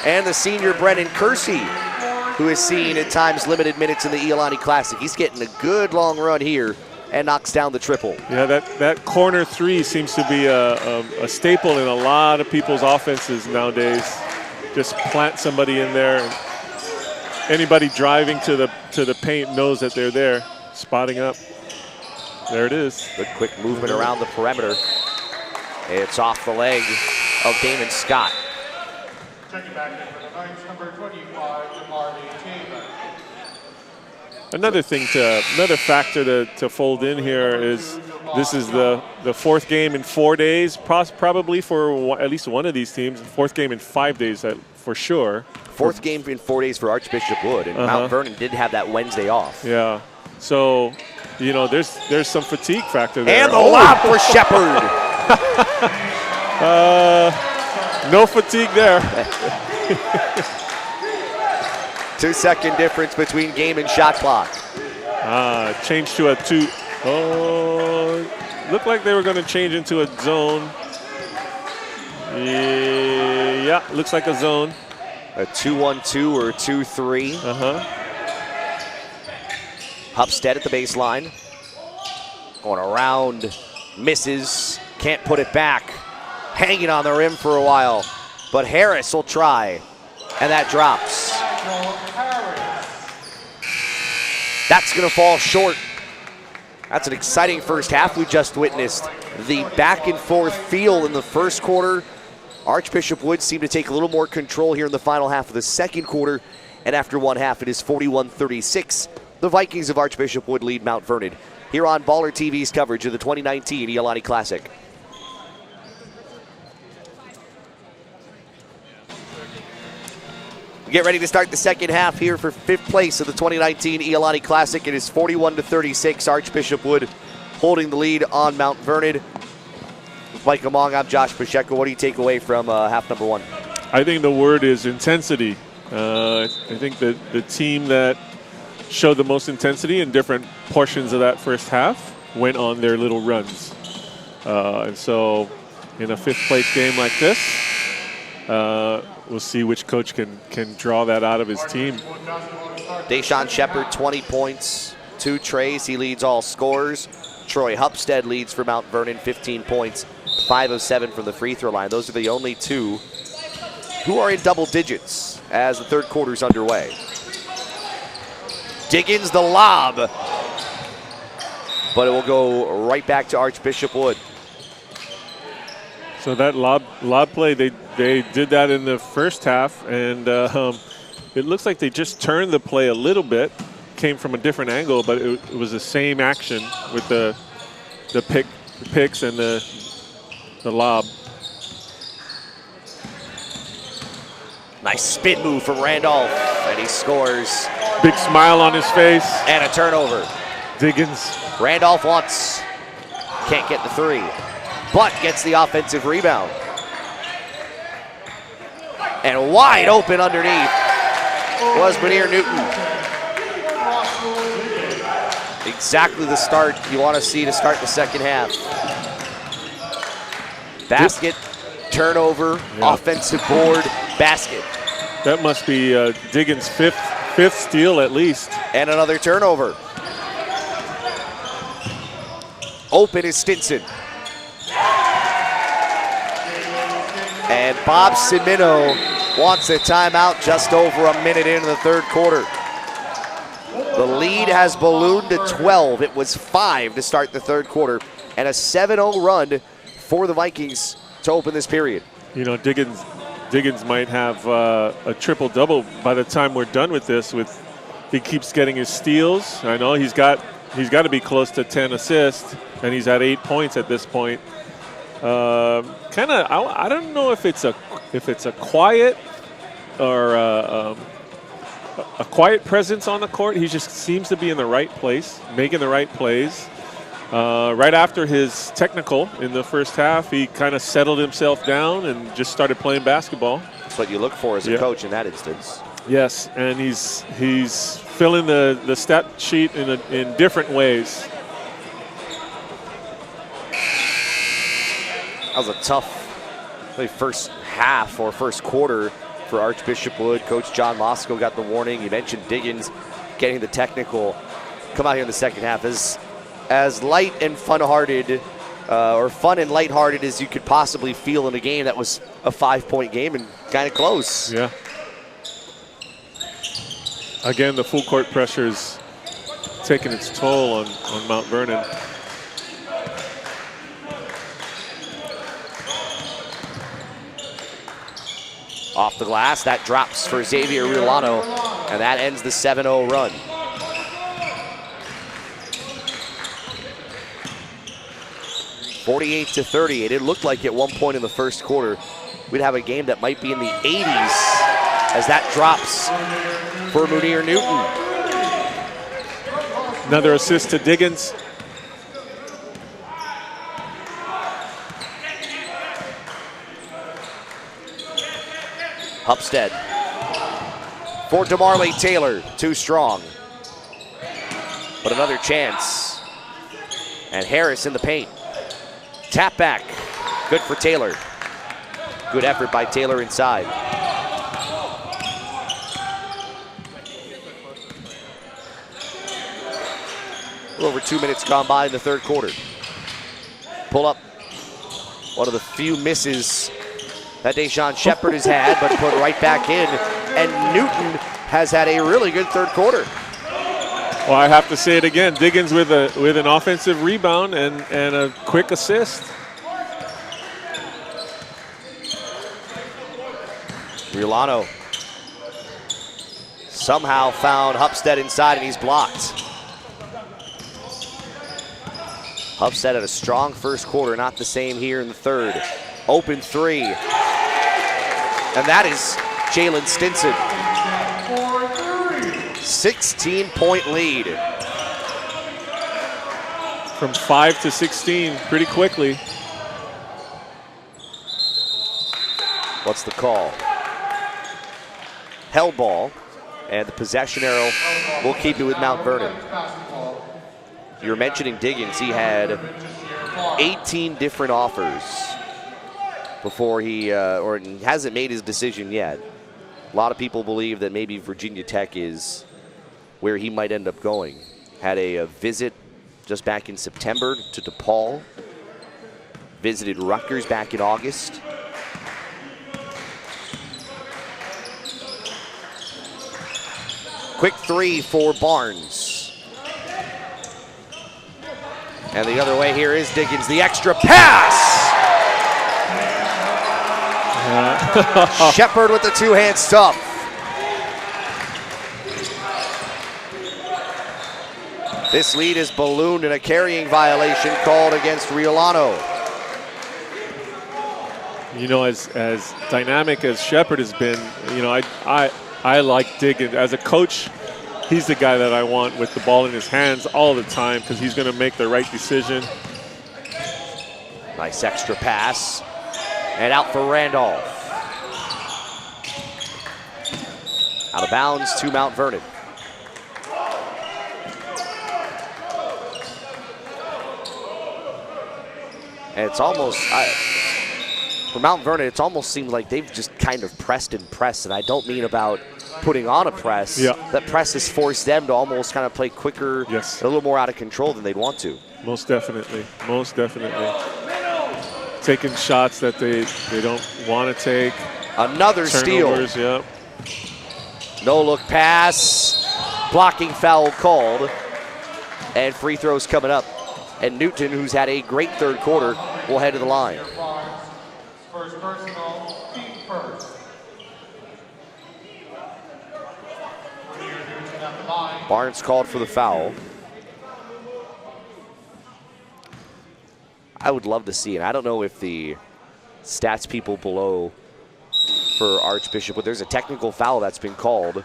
[SPEAKER 1] And the senior Brennan Kersey, who has seen at times limited minutes in the Iolani Classic. He's getting a good long run here and knocks down the triple.
[SPEAKER 2] Yeah, that corner three seems to be a staple in a lot of people's offenses nowadays. Just plant somebody in there. Anybody driving to the paint knows that they're there, spotting up. There it is.
[SPEAKER 1] Good quick movement around the perimeter. It's off the leg of Damon Scott.
[SPEAKER 3] Checking back in for the Knights, number 25, Army Taylor.
[SPEAKER 2] Another factor to fold in here is this is the fourth game in 4 days, probably for at least one of these teams. Fourth game in 5 days, for sure.
[SPEAKER 1] Fourth game in 4 days for Archbishop Wood, and Mount Vernon did have that Wednesday off.
[SPEAKER 2] Yeah, so you know there's some fatigue factor there.
[SPEAKER 1] And the lob for Shepard.
[SPEAKER 2] No fatigue there.
[SPEAKER 1] 2-second difference between game and shot clock.
[SPEAKER 2] Change to a 2. Oh, looked like they were going to change into a zone. Yeah, looks like a zone.
[SPEAKER 1] A 2-1-2 or a 2-3. Hupstead at the baseline. Going around, misses, can't put it back. Hanging on the rim for a while, but Harris will try, and that drops. That's gonna fall short. That's an exciting first half we just witnessed. The back and forth feel in the first quarter. Archbishop Wood seemed to take a little more control here in the final half of the second quarter, and after one half it is 41-36. The Vikings of Archbishop Wood lead Mount Vernon here on BallerTV's coverage of the 2019 Iolani Classic. We get ready to start the second half here for 5th place of the 2019 Iolani Classic. It is 41-36. Archbishop Wood holding the lead on Mount Vernon. With Mike Among, I'm Josh Pacheco. What do you take away from half number 1?
[SPEAKER 2] I think the word is intensity. I think that the team that showed the most intensity in different portions of that first half went on their little runs. And so in a 5th place game like this, we'll see which coach can draw that out of his team.
[SPEAKER 1] Deshaun Shepard, 20 points, 2 trays. He leads all scorers. Troy Hupstead leads for Mount Vernon, 15 points, 5 of 7 from the free throw line. Those are the only 2 who are in double digits as the third quarter's underway. Diggins the lob. But it will go right back to Archbishop Wood.
[SPEAKER 2] So that lob play, they did that in the first half, and it looks like they just turned the play a little bit, came from a different angle, but it was the same action with the picks and the lob.
[SPEAKER 1] Nice spin move from Randolph, and he scores.
[SPEAKER 2] Big smile on his face.
[SPEAKER 1] And a turnover.
[SPEAKER 2] Diggins.
[SPEAKER 1] Randolph wants, can't get the three, but gets the offensive rebound. And wide open underneath was Munir Newton. Exactly the start you want to see to start the second half. Basket, turnover, offensive board, basket.
[SPEAKER 2] That must be Diggins' fifth steal at least.
[SPEAKER 1] And another turnover. Open is Stinson. And Bob Cimino wants a timeout just over a minute into the third quarter. The lead has ballooned to 12. It was 5 to start the third quarter, and a 7-0 run for the Vikings to open this period.
[SPEAKER 2] You know, Diggins might have a triple-double by the time we're done with this. He keeps getting his steals. I know he's got to be close to 10 assists, and he's at 8 points at this point. I don't know if it's a quiet or a quiet presence on the court. He just seems to be in the right place, making the right plays. Right after his technical in the first half, he kind of settled himself down and just started playing basketball.
[SPEAKER 1] That's what you look for as a coach in that instance. Yes,
[SPEAKER 2] and he's filling the stat sheet in different ways.
[SPEAKER 1] That was a tough first half or first quarter for Archbishop Wood. Coach John Moscow got the warning. You mentioned Diggins getting the technical. Come out here in the second half as light and fun-hearted, or fun and lighthearted as you could possibly feel in a game that was a 5-point game and kind of close.
[SPEAKER 2] Yeah. Again, the full court pressure is taking its toll on Mount Vernon.
[SPEAKER 1] Off the glass, that drops for Xavier Riolano, and that ends the 7-0 run. (48-38). It looked like at one point in the first quarter we'd have a game that might be in the 80s as that drops for Munir Newton.
[SPEAKER 2] Another assist to Diggins.
[SPEAKER 1] Hupstead for DeMarley Taylor, too strong. But another chance. And Harris in the paint. Tap back, good for Taylor. Good effort by Taylor inside. A little over 2 minutes gone by in the third quarter. Pull up, one of the few misses that Deshaun Shepard has had, but put right back in. And Newton has had a really good third quarter.
[SPEAKER 2] Well, I have to say it again. Diggins with an offensive rebound and a quick assist.
[SPEAKER 1] Riolano somehow found Hupstead inside, and he's blocked. Hupstead had a strong first quarter, not the same here in the third. Open three. And that is Jalen Stinson. 16-point lead.
[SPEAKER 2] From 5 to 16 pretty quickly.
[SPEAKER 1] What's the call? Held ball, and the possession arrow will keep it with Mount Vernon. You were mentioning Diggins. He had 18 different offers before he hasn't made his decision yet. A lot of people believe that maybe Virginia Tech is where he might end up going. Had a visit just back in September to DePaul. Visited Rutgers back in August. Quick three for Barnes. And the other way here is Diggins, the extra pass! Shepard with the two-hand stuff. This lead is ballooned and a carrying violation called against Riolano.
[SPEAKER 2] You know, as dynamic as Shepard has been, you know, I like Diggins. As a coach, he's the guy that I want with the ball in his hands all the time because he's going to make the right decision.
[SPEAKER 1] Nice extra pass. And out for Randolph. Out of bounds to Mount Vernon. And it's almost, for Mount Vernon, it's almost seemed like they've just kind of pressed and pressed, and I don't mean about putting on a press.
[SPEAKER 2] Yeah.
[SPEAKER 1] That press has forced them to almost kind of play quicker,
[SPEAKER 2] yes,
[SPEAKER 1] a little more out of control than they'd want to.
[SPEAKER 2] Most definitely, most definitely. Taking shots that they don't want to take.
[SPEAKER 1] Another
[SPEAKER 2] Turnovers,
[SPEAKER 1] steal.
[SPEAKER 2] Yep.
[SPEAKER 1] No look pass, blocking foul called, and free throws coming up. And Newton, who's had a great third quarter, will head to the line.
[SPEAKER 3] First personal, feet first.
[SPEAKER 1] Barnes called for the foul. I would love to see it. I don't know if the stats people below for Archbishop, but there's a technical foul that's been called.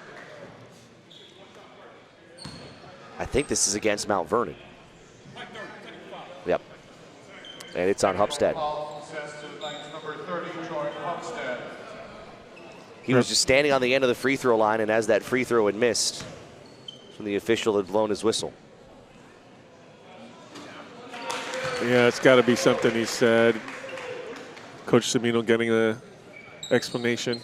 [SPEAKER 1] I think this is against Mount Vernon. Yep. And it's on Hupstead. He was just standing on the end of the free throw line, and as that free throw had missed, when the official had blown his whistle.
[SPEAKER 2] Yeah, it's got to be something he said. Coach Cimino getting an explanation.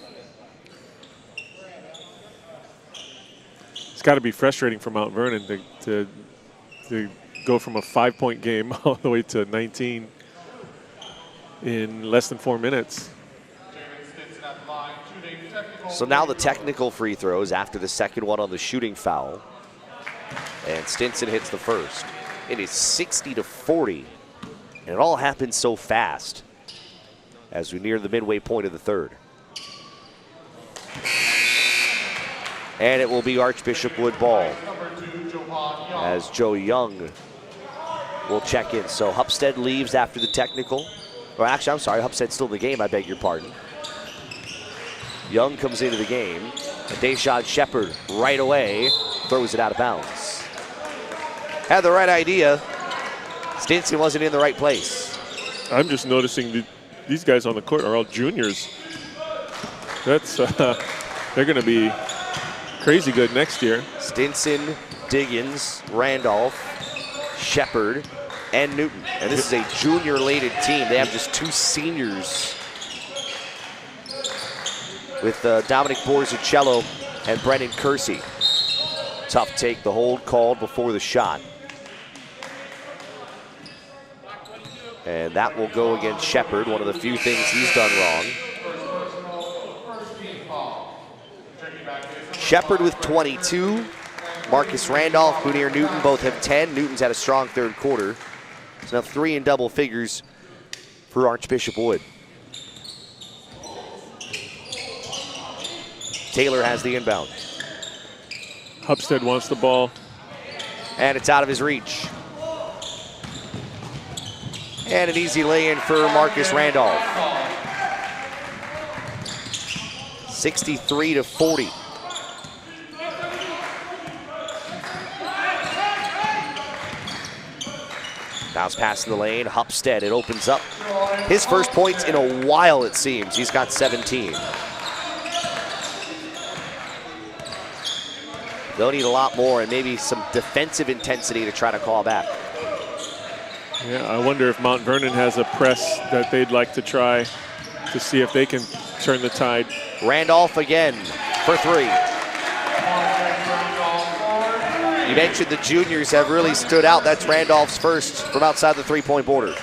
[SPEAKER 2] It's got to be frustrating for Mount Vernon to go from a 5-point game all the way to 19 in less than 4 minutes.
[SPEAKER 1] So now the technical free throws after the second one on the shooting foul. And Stinson hits the first. It is 60-40. And it all happens so fast as we near the midway point of the third. And it will be Archbishop Wood ball as Joe Young will check in. So Hupstead leaves after the technical. Or actually, I'm sorry, Hupstead's still in the game, I beg your pardon. Young comes into the game. And Deshaun Shepard right away throws it out of bounds. Had the right idea. Stinson wasn't in the right place.
[SPEAKER 2] I'm just noticing these guys on the court are all juniors. That's they're going to be crazy good next year.
[SPEAKER 1] Stinson, Diggins, Randolph, Shepard, and Newton. And this is a junior-laden team. They have just 2 seniors with Dominic Borzucello and Brendan Kersey. Tough take, the hold called before the shot. And that will go against Shepard, one of the few things he's done wrong. Shepard with 22. Marcus Randolph, Boonier Newton both have 10. Newton's had a strong third quarter. It's now 3 in double figures for Archbishop Wood. Taylor has the inbound.
[SPEAKER 2] Hupstead wants the ball.
[SPEAKER 1] And it's out of his reach. And an easy lay-in for Marcus Randolph. 63-40. Bounce pass in the lane, Hupstead, it opens up. His first points in a while, it seems. He's got 17. They'll need a lot more and maybe some defensive intensity to try to call back.
[SPEAKER 2] Yeah, I wonder if Mount Vernon has a press that they'd like to try to see if they can turn the tide.
[SPEAKER 1] Randolph again for 3. You mentioned the juniors have really stood out. That's Randolph's first from outside the 3-point border.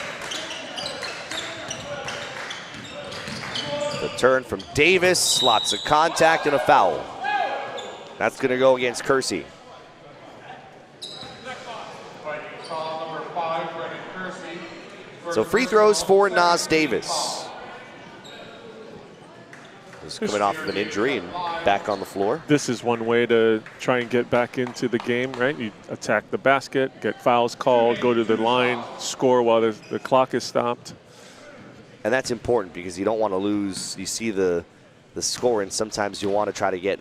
[SPEAKER 1] The turn from Davis, lots of contact and a foul. That's going to go against Kersey.
[SPEAKER 3] Fighting style number 5, Brennan Kersey.
[SPEAKER 1] So free throws for Nas Davis. He's coming off of an injury and back on the floor.
[SPEAKER 2] This is one way to try and get back into the game, right? You attack the basket, get fouls called, go to the line, score while the clock is stopped.
[SPEAKER 1] And that's important because you don't want to lose. You see the score, and sometimes you want to try to get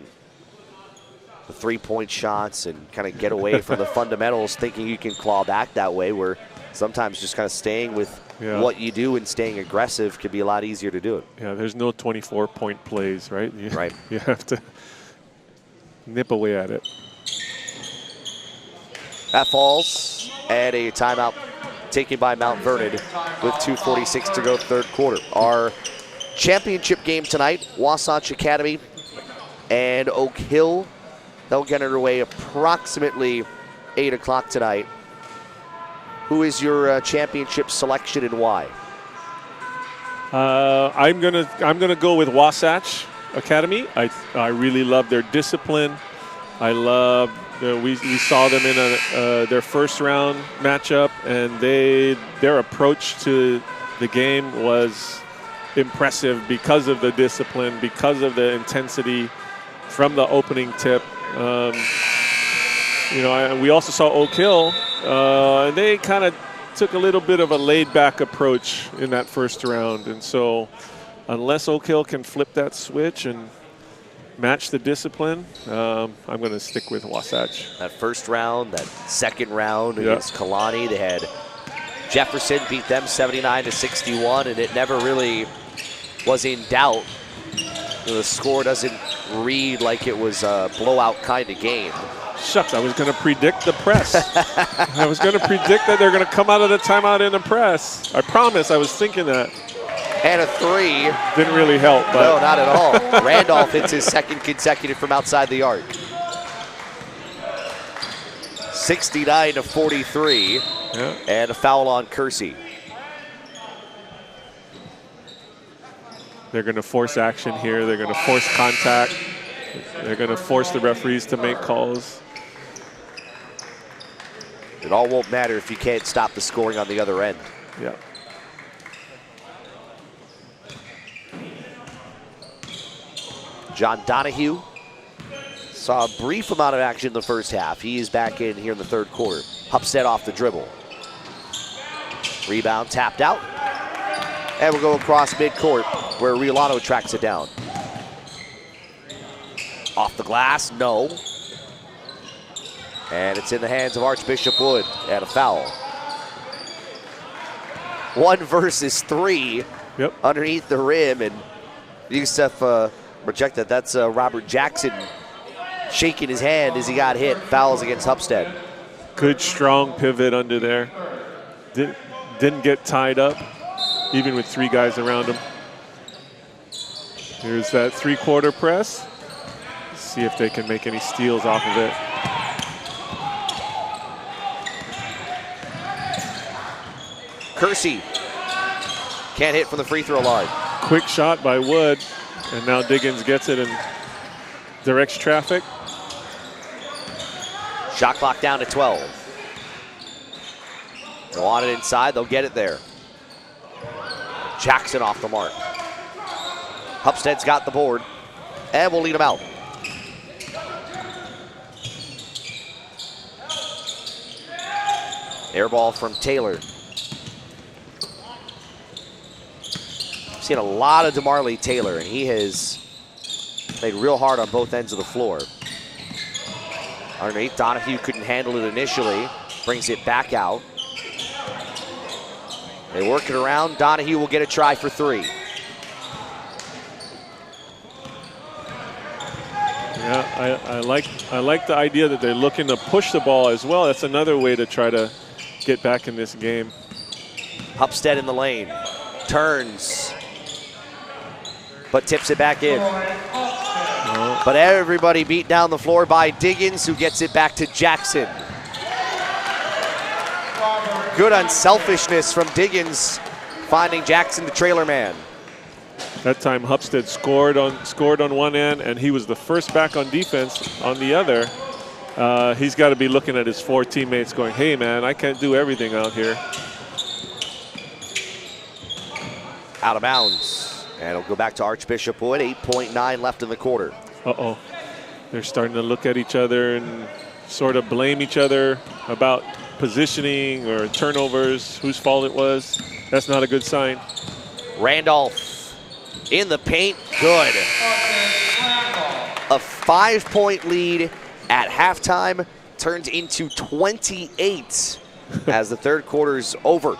[SPEAKER 1] the three-point shots and kind of get away from the fundamentals, thinking you can claw back that way, where sometimes just kind of staying with what you do and staying aggressive can be a lot easier to do it.
[SPEAKER 2] Yeah, there's no 24-point plays, right?
[SPEAKER 1] Right.
[SPEAKER 2] You have to nip away at it.
[SPEAKER 1] That falls, and a timeout taken by Mount Vernon with 2:46 to go, third quarter. Our championship game tonight, Wasatch Academy and Oak Hill. They'll get underway approximately 8 o'clock tonight. Who is your championship selection and why?
[SPEAKER 2] I'm gonna go with Wasatch Academy. I really love their discipline. I love we saw them in their first round matchup, and their approach to the game was impressive because of the discipline, because of the intensity from the opening tip. We also saw Oak Hill. They kind of took a little bit of a laid-back approach in that first round. And so unless Oak Hill can flip that switch and match the discipline, I'm going to stick with Wasatch.
[SPEAKER 1] That first round, that second round against Kalani, they had Jefferson beat them 79-61, and it never really was in doubt. The score doesn't read like it was a blowout kind of game.
[SPEAKER 2] Shucks, I was going to predict the press. I was going to predict that they're going to come out of the timeout in the press. I promise, I was thinking that.
[SPEAKER 1] And a three.
[SPEAKER 2] Didn't really help. But.
[SPEAKER 1] No, not at all. Randolph hits his second consecutive from outside the arc. 69-43.
[SPEAKER 2] Yeah.
[SPEAKER 1] And a foul on Kersey.
[SPEAKER 2] They're going to force action here. They're going to force contact. They're going to force the referees to make calls.
[SPEAKER 1] It all won't matter if you can't stop the scoring on the other end.
[SPEAKER 2] Yeah.
[SPEAKER 1] John Donahue saw a brief amount of action in the first half. He is back in here in the third quarter. Hupstead off the dribble. Rebound tapped out. And we'll go across midcourt where Iolani tracks it down. Off the glass, no. And it's in the hands of Archbishop Wood and a foul. 1 versus 3 underneath the rim, and Yusuf rejected. That's Robert Jackson shaking his hand as he got hit. Fouls against Hupstead.
[SPEAKER 2] Good strong pivot under there. Didn't get tied up, even with 3 guys around him. Here's that 3-quarter press. See if they can make any steals off of it.
[SPEAKER 1] Kersey can't hit from the free throw line.
[SPEAKER 2] Quick shot by Wood, and now Diggins gets it and directs traffic.
[SPEAKER 1] Shot clock down to 12. They'll want it inside, they'll get it there. Jackson off the mark. Hupstead's got the board, and we'll lead him out. Air ball from Taylor. Seen a lot of DeMarley Taylor, and he has played real hard on both ends of the floor. Underneath, Donahue couldn't handle it initially, brings it back out. They work it around. Donahue will get a try for 3.
[SPEAKER 2] Yeah, I like the idea that they're looking to push the ball as well. That's another way to try to get back in this game.
[SPEAKER 1] Hupstead in the lane, turns, but tips it back in. But everybody beat down the floor by Diggins, who gets it back to Jackson. Good unselfishness from Diggins, finding Jackson the trailer man.
[SPEAKER 2] That time Hupstead scored on one end, and he was the first back on defense on the other. He's got to be looking at his 4 teammates going, hey, man, I can't do everything out here.
[SPEAKER 1] Out of bounds. And it'll go back to Archbishop Wood. 8.9 left in the quarter.
[SPEAKER 2] Uh-oh. They're starting to look at each other and sort of blame each other about positioning or turnovers, whose fault it was. That's not a good sign.
[SPEAKER 1] Randolph in the paint, good. A 5-point lead at halftime turns into 28 as the third quarter's over.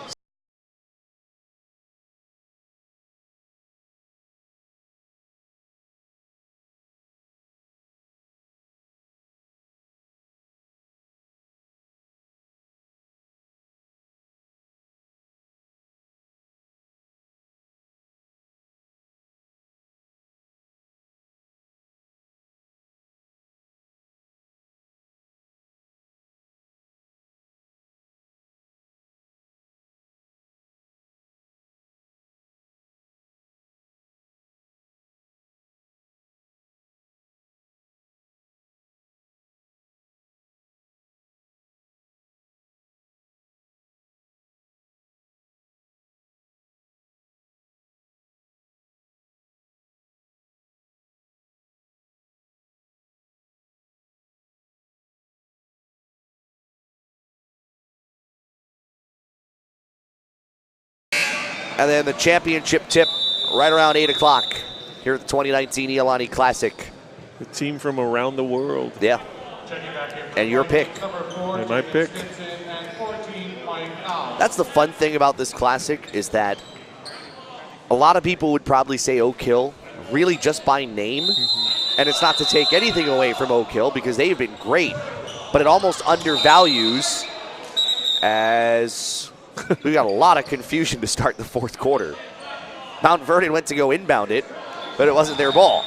[SPEAKER 1] And then the championship tip right around 8 o'clock here at the 2019 Iolani Classic.
[SPEAKER 2] The team from around the world.
[SPEAKER 1] Yeah. And your pick.
[SPEAKER 2] And my pick.
[SPEAKER 1] That's the fun thing about this Classic is that a lot of people would probably say Oak Hill really just by name. And it's not to take anything away from Oak Hill because they've been great. But it almost undervalues as we got a lot of confusion to start the fourth quarter. Mount Vernon went to go inbound it, but it wasn't their ball.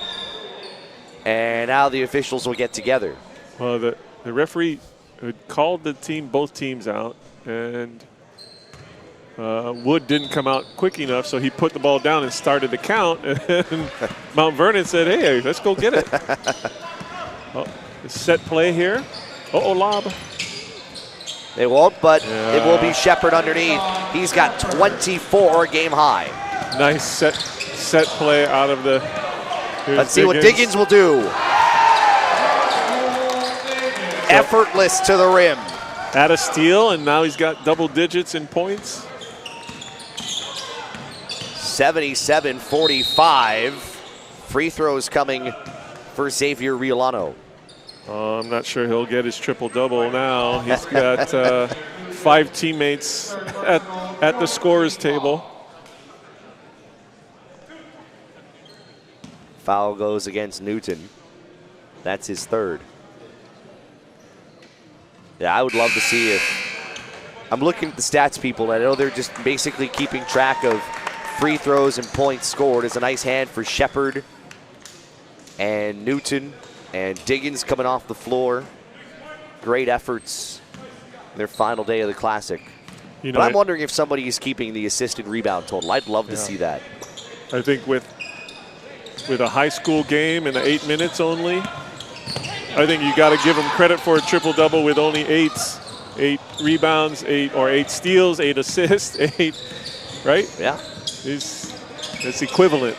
[SPEAKER 1] And now the officials will get together.
[SPEAKER 2] Well, the referee called both teams out, and Wood didn't come out quick enough, so he put the ball down and started the count. And Mount Vernon said, hey, let's go get it. Set play here. Uh-oh, lob.
[SPEAKER 1] They won't, but it will be Shepard underneath. He's got 24 game high.
[SPEAKER 2] Nice set play out of the.
[SPEAKER 1] Let's see what Diggins will do. Effortless to the rim.
[SPEAKER 2] At a steal, and now he's got double digits in points.
[SPEAKER 1] 77-45. Free throws coming for Xavier Riolano.
[SPEAKER 2] I'm not sure he'll get his triple-double now. He's got 5 teammates at the scorer's table.
[SPEAKER 1] Foul goes against Newton. That's his third. Yeah, I would love to see if... I'm looking at the stats, people, and I know they're just basically keeping track of free throws and points scored. It's a nice hand for Shepard and Newton. And Diggins coming off the floor. Great efforts in their final day of the Classic. But I'm wondering if somebody is keeping the assist and rebound total. I'd love to see that.
[SPEAKER 2] I think with a high school game and 8 minutes only, I think you got to give him credit for a triple-double with only 8 rebounds, 8 steals, 8 assists, 8, right?
[SPEAKER 1] Yeah.
[SPEAKER 2] It's equivalent.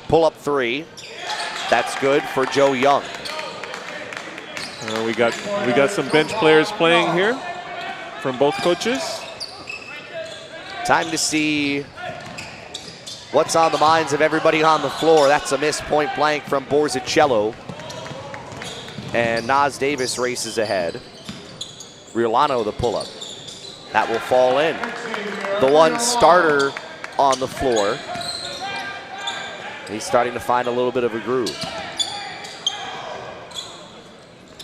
[SPEAKER 1] Pull-up 3. That's good for Joe Young.
[SPEAKER 2] We got some bench players playing here from both coaches.
[SPEAKER 1] Time to see what's on the minds of everybody on the floor. That's a missed point blank from Borzicello. And Nas Davis races ahead. Riolano the pull-up. That will fall in. The one starter on the floor. He's starting to find a little bit of a groove.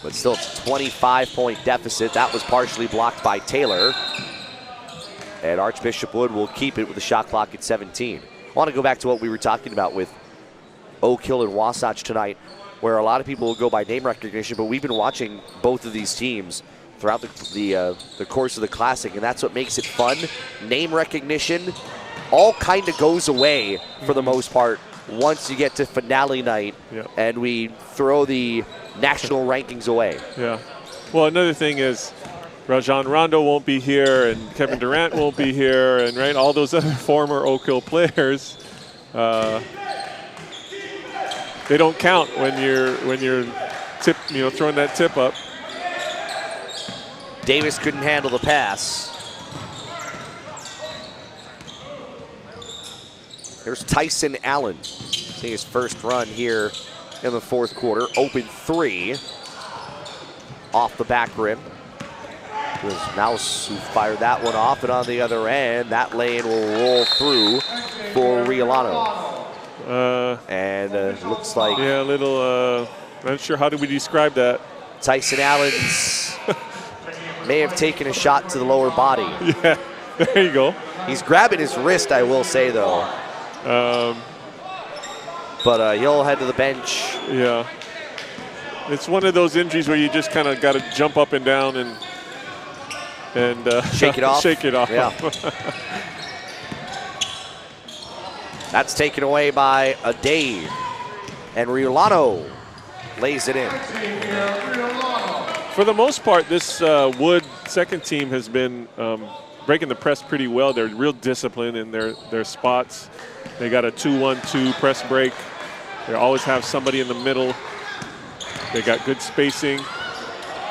[SPEAKER 1] But still, it's a 25-point deficit. That was partially blocked by Taylor. And Archbishop Wood will keep it with the shot clock at 17. I want to go back to what we were talking about with Oak Hill and Wasatch tonight, where a lot of people will go by name recognition, but we've been watching both of these teams throughout the course of the Classic, and that's what makes it fun. Name recognition all kind of goes away for the most part once you get to finale night and we throw the national rankings away.
[SPEAKER 2] Yeah. Well, another thing is Rajon Rondo won't be here, and Kevin Durant won't be here, and all those other former Oak Hill players. They don't count when you're throwing that tip up.
[SPEAKER 1] Davis couldn't handle the pass. Here's Tyson Allen, seeing his first run here in the fourth quarter. Open three off the back rim. It was Mouse who fired that one off, and on the other end, that lane will roll through for Riolano. And looks like...
[SPEAKER 2] Yeah, a little, not sure how do we describe that.
[SPEAKER 1] Tyson Allen's may have taken a shot to the lower body.
[SPEAKER 2] Yeah, there you go.
[SPEAKER 1] He's grabbing his wrist, I will say, though. But he'll head to the bench.
[SPEAKER 2] Yeah. It's one of those injuries where you just kind of got to jump up and down and
[SPEAKER 1] shake it off.
[SPEAKER 2] Shake it off.
[SPEAKER 1] Yeah. That's taken away by a Dave. And Riolano lays it in.
[SPEAKER 2] For the most part, this Wood second team has been breaking the press pretty well. They're real disciplined in their spots. They got a 2-1-2 press break. They always have somebody in the middle. They got good spacing.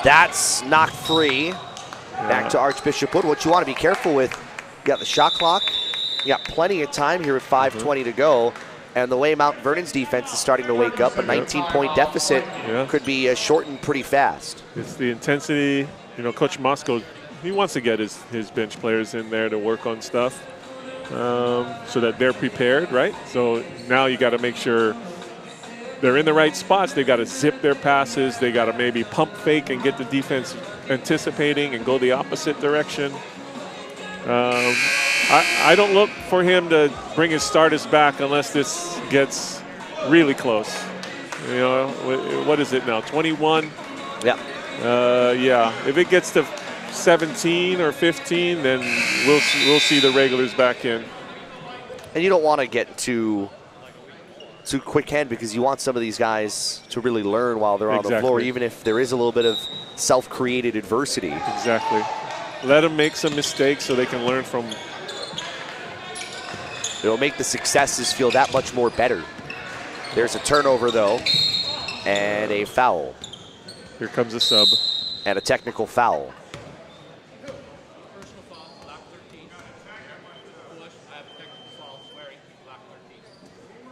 [SPEAKER 1] That's knocked free. Back to Archbishop Wood. What you want to be careful with, you got the shot clock. You got plenty of time here with 5:20 to go. And the way Mount Vernon's defense is starting to wake up, a 19-point deficit could be shortened pretty fast.
[SPEAKER 2] It's the intensity. Coach Moscow, he wants to get his bench players in there to work on stuff so that they're prepared, right? So now you got to make sure they're in the right spots. They got to zip their passes. They got to maybe pump fake and get the defense anticipating and go the opposite direction. I don't look for him to bring his starters back unless this gets really close. What is it now, 21?
[SPEAKER 1] Yeah.
[SPEAKER 2] Yeah, if it gets to 17 or 15, then we'll see the regulars back in.
[SPEAKER 1] And you don't want to get too quick hand because you want some of these guys to really learn while they're on the floor, even if there is a little bit of self-created adversity.
[SPEAKER 2] Exactly. Let them make some mistakes so they can learn from.
[SPEAKER 1] It'll make the successes feel that much more better. There's a turnover, though, and a foul.
[SPEAKER 2] Here comes a sub.
[SPEAKER 1] And a technical foul.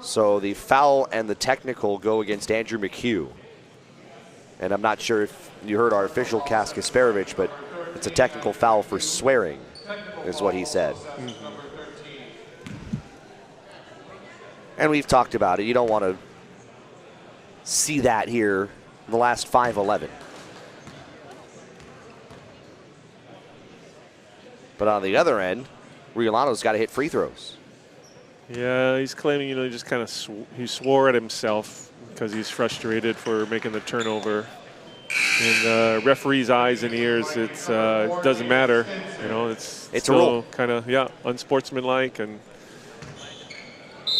[SPEAKER 1] So the foul and the technical go against Andrew McHugh. And I'm not sure if you heard our official Kas Kasparovich, but it's a technical foul for swearing, is what he said. And we've talked about it. You don't want to see that here in the last 5-11. But on the other end, Riolano's got to hit free throws.
[SPEAKER 2] Yeah, he's claiming, he just kind of he swore at himself because he's frustrated for making the turnover. In the referee's eyes and ears, it doesn't matter. It's still kind of unsportsmanlike, and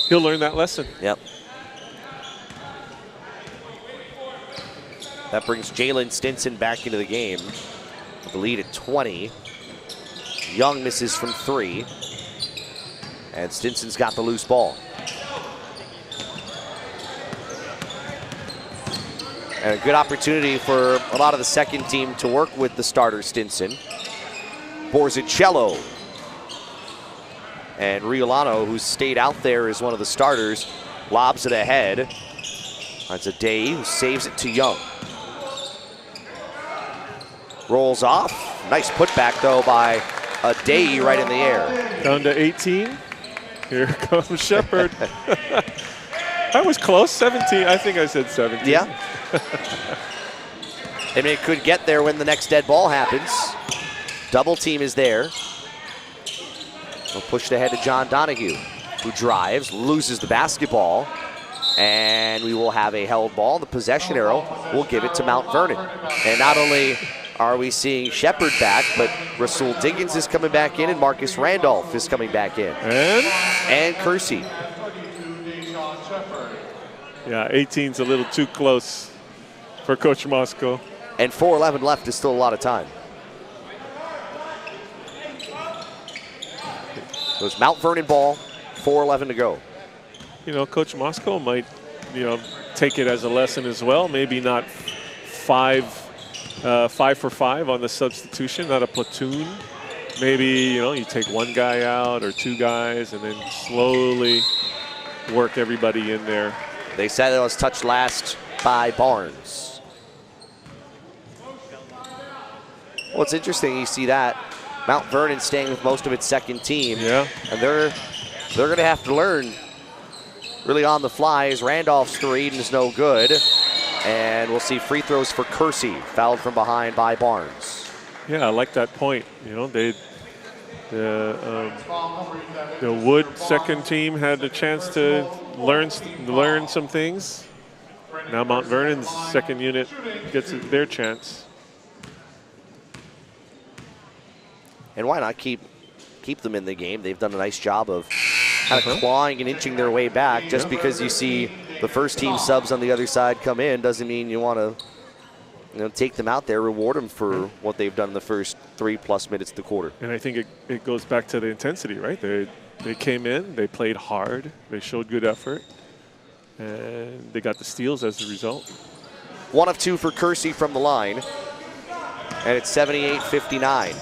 [SPEAKER 2] he'll learn that lesson.
[SPEAKER 1] Yep. That brings Jalen Stinson back into the game with the lead at 20. Young misses from 3. And Stinson's got the loose ball. And a good opportunity for a lot of the second team to work with the starter Stinson. Borzicello. And Riolano, who's stayed out there as one of the starters, lobs it ahead. That's a Day who saves it to Young. Rolls off. Nice putback, though, by a Day right in the air.
[SPEAKER 2] Down to 18. Here comes Shepard. I was close, 17. I think I said 17.
[SPEAKER 1] Yeah. And it could get there when the next dead ball happens. Double team is there. We'll push it ahead to John Donahue, who drives, loses the basketball, and we will have a held ball. The possession arrow will give it to Mount Vernon. And not only are we seeing Shepard back, but Rahsool Diggins is coming back in and Marcus Randolph is coming back in. And Kersey.
[SPEAKER 2] Yeah, 18's a little too close for Coach Moscow.
[SPEAKER 1] And 4:11 left is still a lot of time. It was Mount Vernon ball, 4:11 to go.
[SPEAKER 2] You know, Coach Moscow might, take it as a lesson as well. Maybe not 5 for 5 on the substitution, not a platoon. Maybe, you take one guy out or 2 guys and then slowly work everybody in there.
[SPEAKER 1] They said it was touched last by Barnes. Well, it's interesting you see that. Mount Vernon staying with most of its second team.
[SPEAKER 2] Yeah.
[SPEAKER 1] And they're going to have to learn really on the fly as Randolph's 3 is no good. And we'll see free throws for Kersey, fouled from behind by Barnes.
[SPEAKER 2] Yeah, I like that point. The Wood second team had a chance to learn some things. Now Mount Vernon's second unit gets their chance.
[SPEAKER 1] And why not keep them in the game? They've done a nice job of kind of clawing and inching their way back. Just because you see the first team subs on the other side come in doesn't mean you want to take them out there, reward them for what they've done in the first 3+ minutes of the quarter.
[SPEAKER 2] And I think it goes back to the intensity, right? They came in, they played hard, they showed good effort, and they got the steals as a result.
[SPEAKER 1] 1 of 2 for Kersey from the line, and it's 78-59.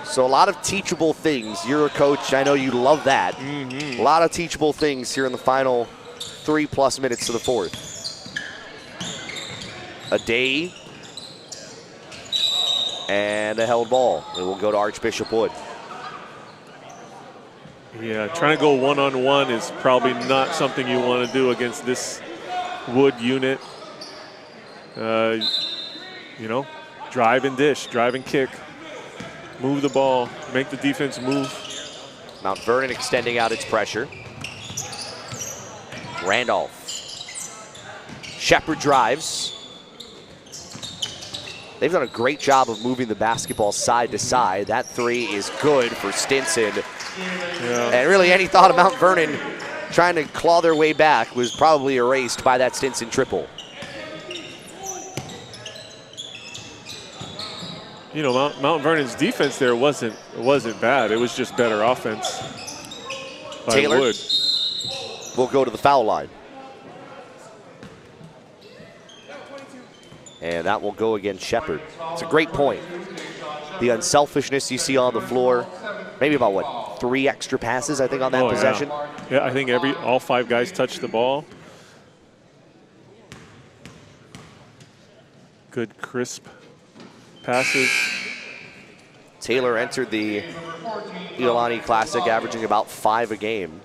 [SPEAKER 1] So a lot of teachable things. You're a coach, I know you love that. A lot of teachable things here in the final 3+ minutes of the fourth. A day and a held ball. It will go to Archbishop Wood.
[SPEAKER 2] Yeah, trying to go one-on-one is probably not something you want to do against this Wood unit. Drive and dish, drive and kick. Move the ball, make the defense move.
[SPEAKER 1] Mount Vernon extending out its pressure. Randolph. Shepard drives. They've done a great job of moving the basketball side to side. That 3 is good for Stinson.
[SPEAKER 2] Yeah.
[SPEAKER 1] And really any thought of Mount Vernon trying to claw their way back was probably erased by that Stinson triple.
[SPEAKER 2] Mount Vernon's defense there wasn't bad. It was just better offense by
[SPEAKER 1] Taylor
[SPEAKER 2] Wood.
[SPEAKER 1] Will go to the foul line. And that will go against Shepard. It's a great point. The unselfishness you see on the floor. Maybe about, 3 extra passes, I think, on that possession?
[SPEAKER 2] Yeah, I think all 5 guys touched the ball. Good, crisp passes.
[SPEAKER 1] Taylor entered the Iolani Classic averaging about 5 a game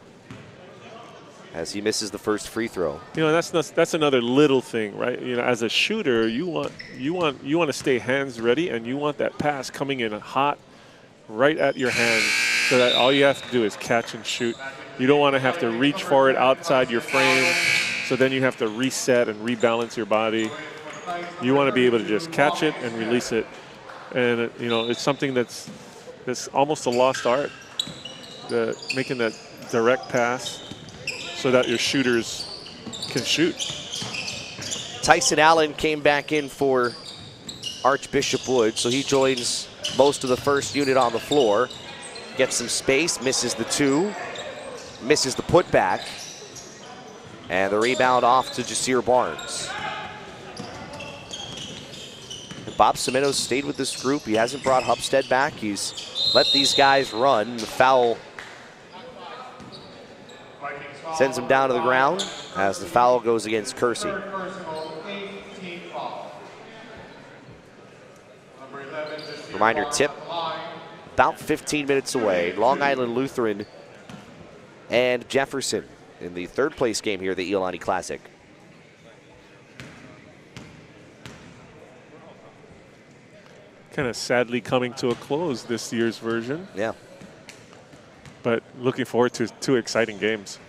[SPEAKER 1] as he misses the first free throw.
[SPEAKER 2] That's another little thing, right? As a shooter, you want to stay hands ready, and you want that pass coming in hot right at your hands so that all you have to do is catch and shoot. You don't want to have to reach for it outside your frame, so then you have to reset and rebalance your body. You want to be able to just catch it and release it. And, it's something that's almost a lost art, making that direct pass so that your shooters can shoot.
[SPEAKER 1] Tyson Allen came back in for Archbishop Wood, so he joins most of the first unit on the floor. Gets some space, misses the 2, misses the putback, and the rebound off to Jasir Barnes. Bob Cimino stayed with this group. He hasn't brought Hupstead back. He's let these guys run. The foul sends him down to the ground as the foul goes against Kersey. Reminder, tip about 15 minutes away. Long Island Lutheran and Jefferson in the 3rd place game here at the Iolani Classic.
[SPEAKER 2] Kind of sadly coming to a close this year's version.
[SPEAKER 1] Yeah.
[SPEAKER 2] But looking forward to 2 exciting games.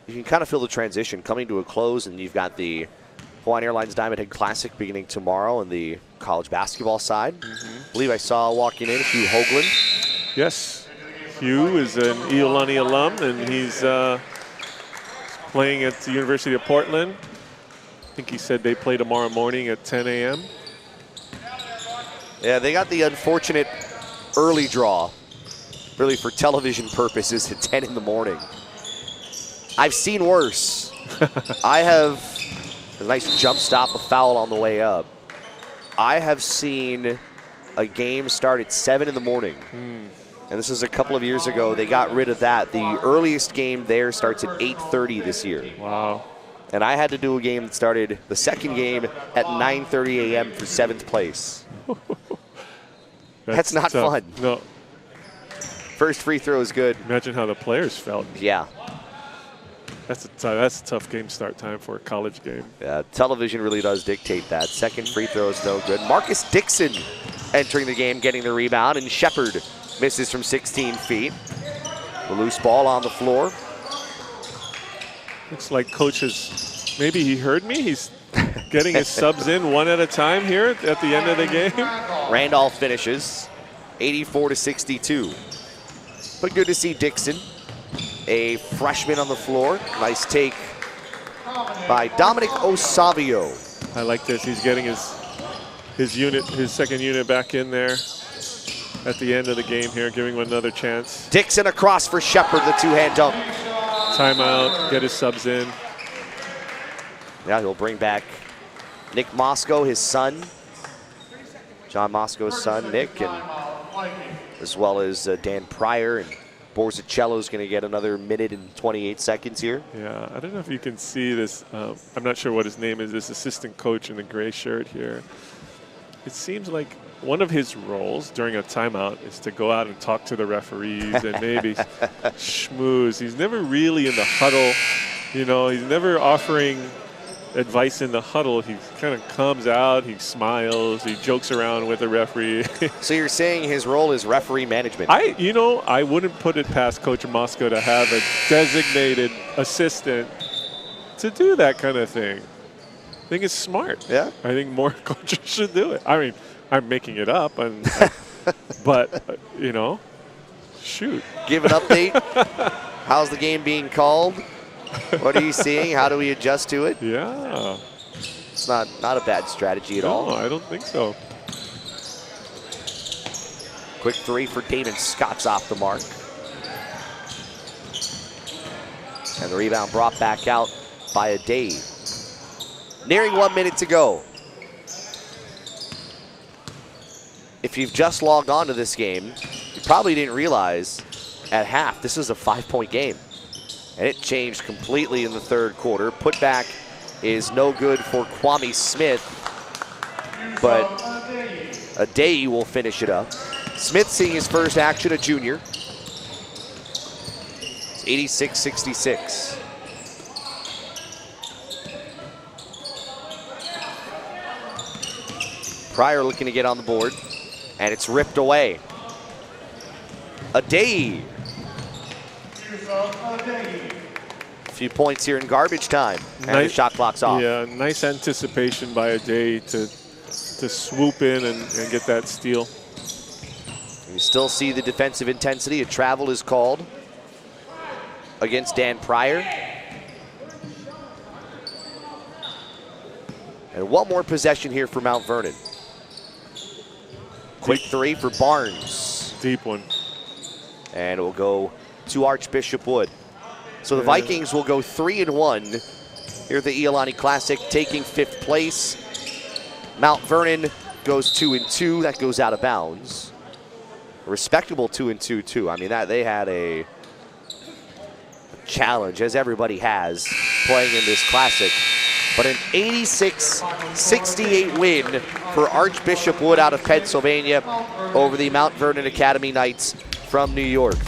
[SPEAKER 1] You can kind of feel the transition coming to a close, and you've got the Hawaiian Airlines Diamond Head Classic beginning tomorrow on the college basketball side. I believe I saw walking in Hugh Hoagland.
[SPEAKER 2] Yes, Hugh is an Iolani alum, and he's playing at the University of Portland. I think he said they play tomorrow morning at 10 a.m.
[SPEAKER 1] Yeah, they got the unfortunate early draw, really for television purposes, at 10 in the morning. I've seen worse. I have a nice jump stop, a foul on the way up. I have seen a game start at 7 in the morning. And this is a couple of years ago. They got rid of that. The earliest game there starts at 8:30 this year.
[SPEAKER 2] Wow.
[SPEAKER 1] And I had to do a game that started, the second game, at 9:30 a.m. for 7th place. That's not
[SPEAKER 2] tough.
[SPEAKER 1] fun.
[SPEAKER 2] No.
[SPEAKER 1] First free throw is good.
[SPEAKER 2] Imagine how the players felt.
[SPEAKER 1] Yeah.
[SPEAKER 2] That's a tough game start time for a college game.
[SPEAKER 1] Yeah, television really does dictate that. Second free throw is no good. Marcus Dixon entering the game, getting the rebound, and Shepard misses from 16 feet. The loose ball on the floor.
[SPEAKER 2] Looks like coach has, maybe he heard me. He's getting his subs in one at a time here at the end of the game.
[SPEAKER 1] Randolph finishes 84-62. But good to see Dixon, a freshman on the floor. Nice take by Dominic Osavio.
[SPEAKER 2] I like this. He's getting his second unit back in there at the end of the game here, giving him another chance.
[SPEAKER 1] Dixon across for Shepard, the two-hand dunk.
[SPEAKER 2] Timeout, get his subs in.
[SPEAKER 1] Yeah, he'll bring back Nick Mosco, his son. John Mosco's son, Nick, and as well as Dan Pryor. And Borzicello's going to get another minute and 28 seconds here.
[SPEAKER 2] Yeah, I don't know if you can see this. I'm not sure what his name is, this assistant coach in the gray shirt here. It seems like one of his roles during a timeout is to go out and talk to the referees and maybe schmooze. He's never really in the huddle. You know, he's never offering advice in the huddle. He kind of comes out, he smiles, he jokes around with the referee.
[SPEAKER 1] So you're saying his role is referee management?
[SPEAKER 2] I wouldn't put it past Coach Mosco to have a designated assistant to do that kind of thing. I think it's smart.
[SPEAKER 1] Yeah.
[SPEAKER 2] I think more coaches should do it. I mean, I'm making it up, but you know, shoot.
[SPEAKER 1] Give an update. How's the game being called? What are you seeing? How do we adjust to it?
[SPEAKER 2] Yeah.
[SPEAKER 1] It's not a bad strategy at all.
[SPEAKER 2] No, I don't think so.
[SPEAKER 1] Quick three for Damon Scott's off the mark. And the rebound brought back out by a Dave. Nearing 1 minute to go. If you've just logged on to this game, you probably didn't realize at half this is a 5-point game. And it changed completely in the third quarter. Putback is no good for Kwame Smith, but Adei will finish it up. Smith seeing his first action, a junior. It's 86-66. Pryor looking to get on the board, and it's ripped away. Adei. A few points here in garbage time, and the shot clock's off.
[SPEAKER 2] Yeah, nice anticipation by Adei to swoop in and get that steal.
[SPEAKER 1] You still see the defensive intensity. A travel is called against Dan Pryor. And one more possession here for Mount Vernon. Quick three for Barnes.
[SPEAKER 2] Deep one.
[SPEAKER 1] And it will go to Archbishop Wood. So the Vikings will go 3-1 here at the Iolani Classic, taking 5th place. Mount Vernon goes 2-2. That goes out of bounds. A respectable 2-2 too. I mean, that they had a challenge, as everybody has, playing in this classic. But an 86-68 win for Archbishop Wood out of Pennsylvania over the Mount Vernon Academy Knights from New York.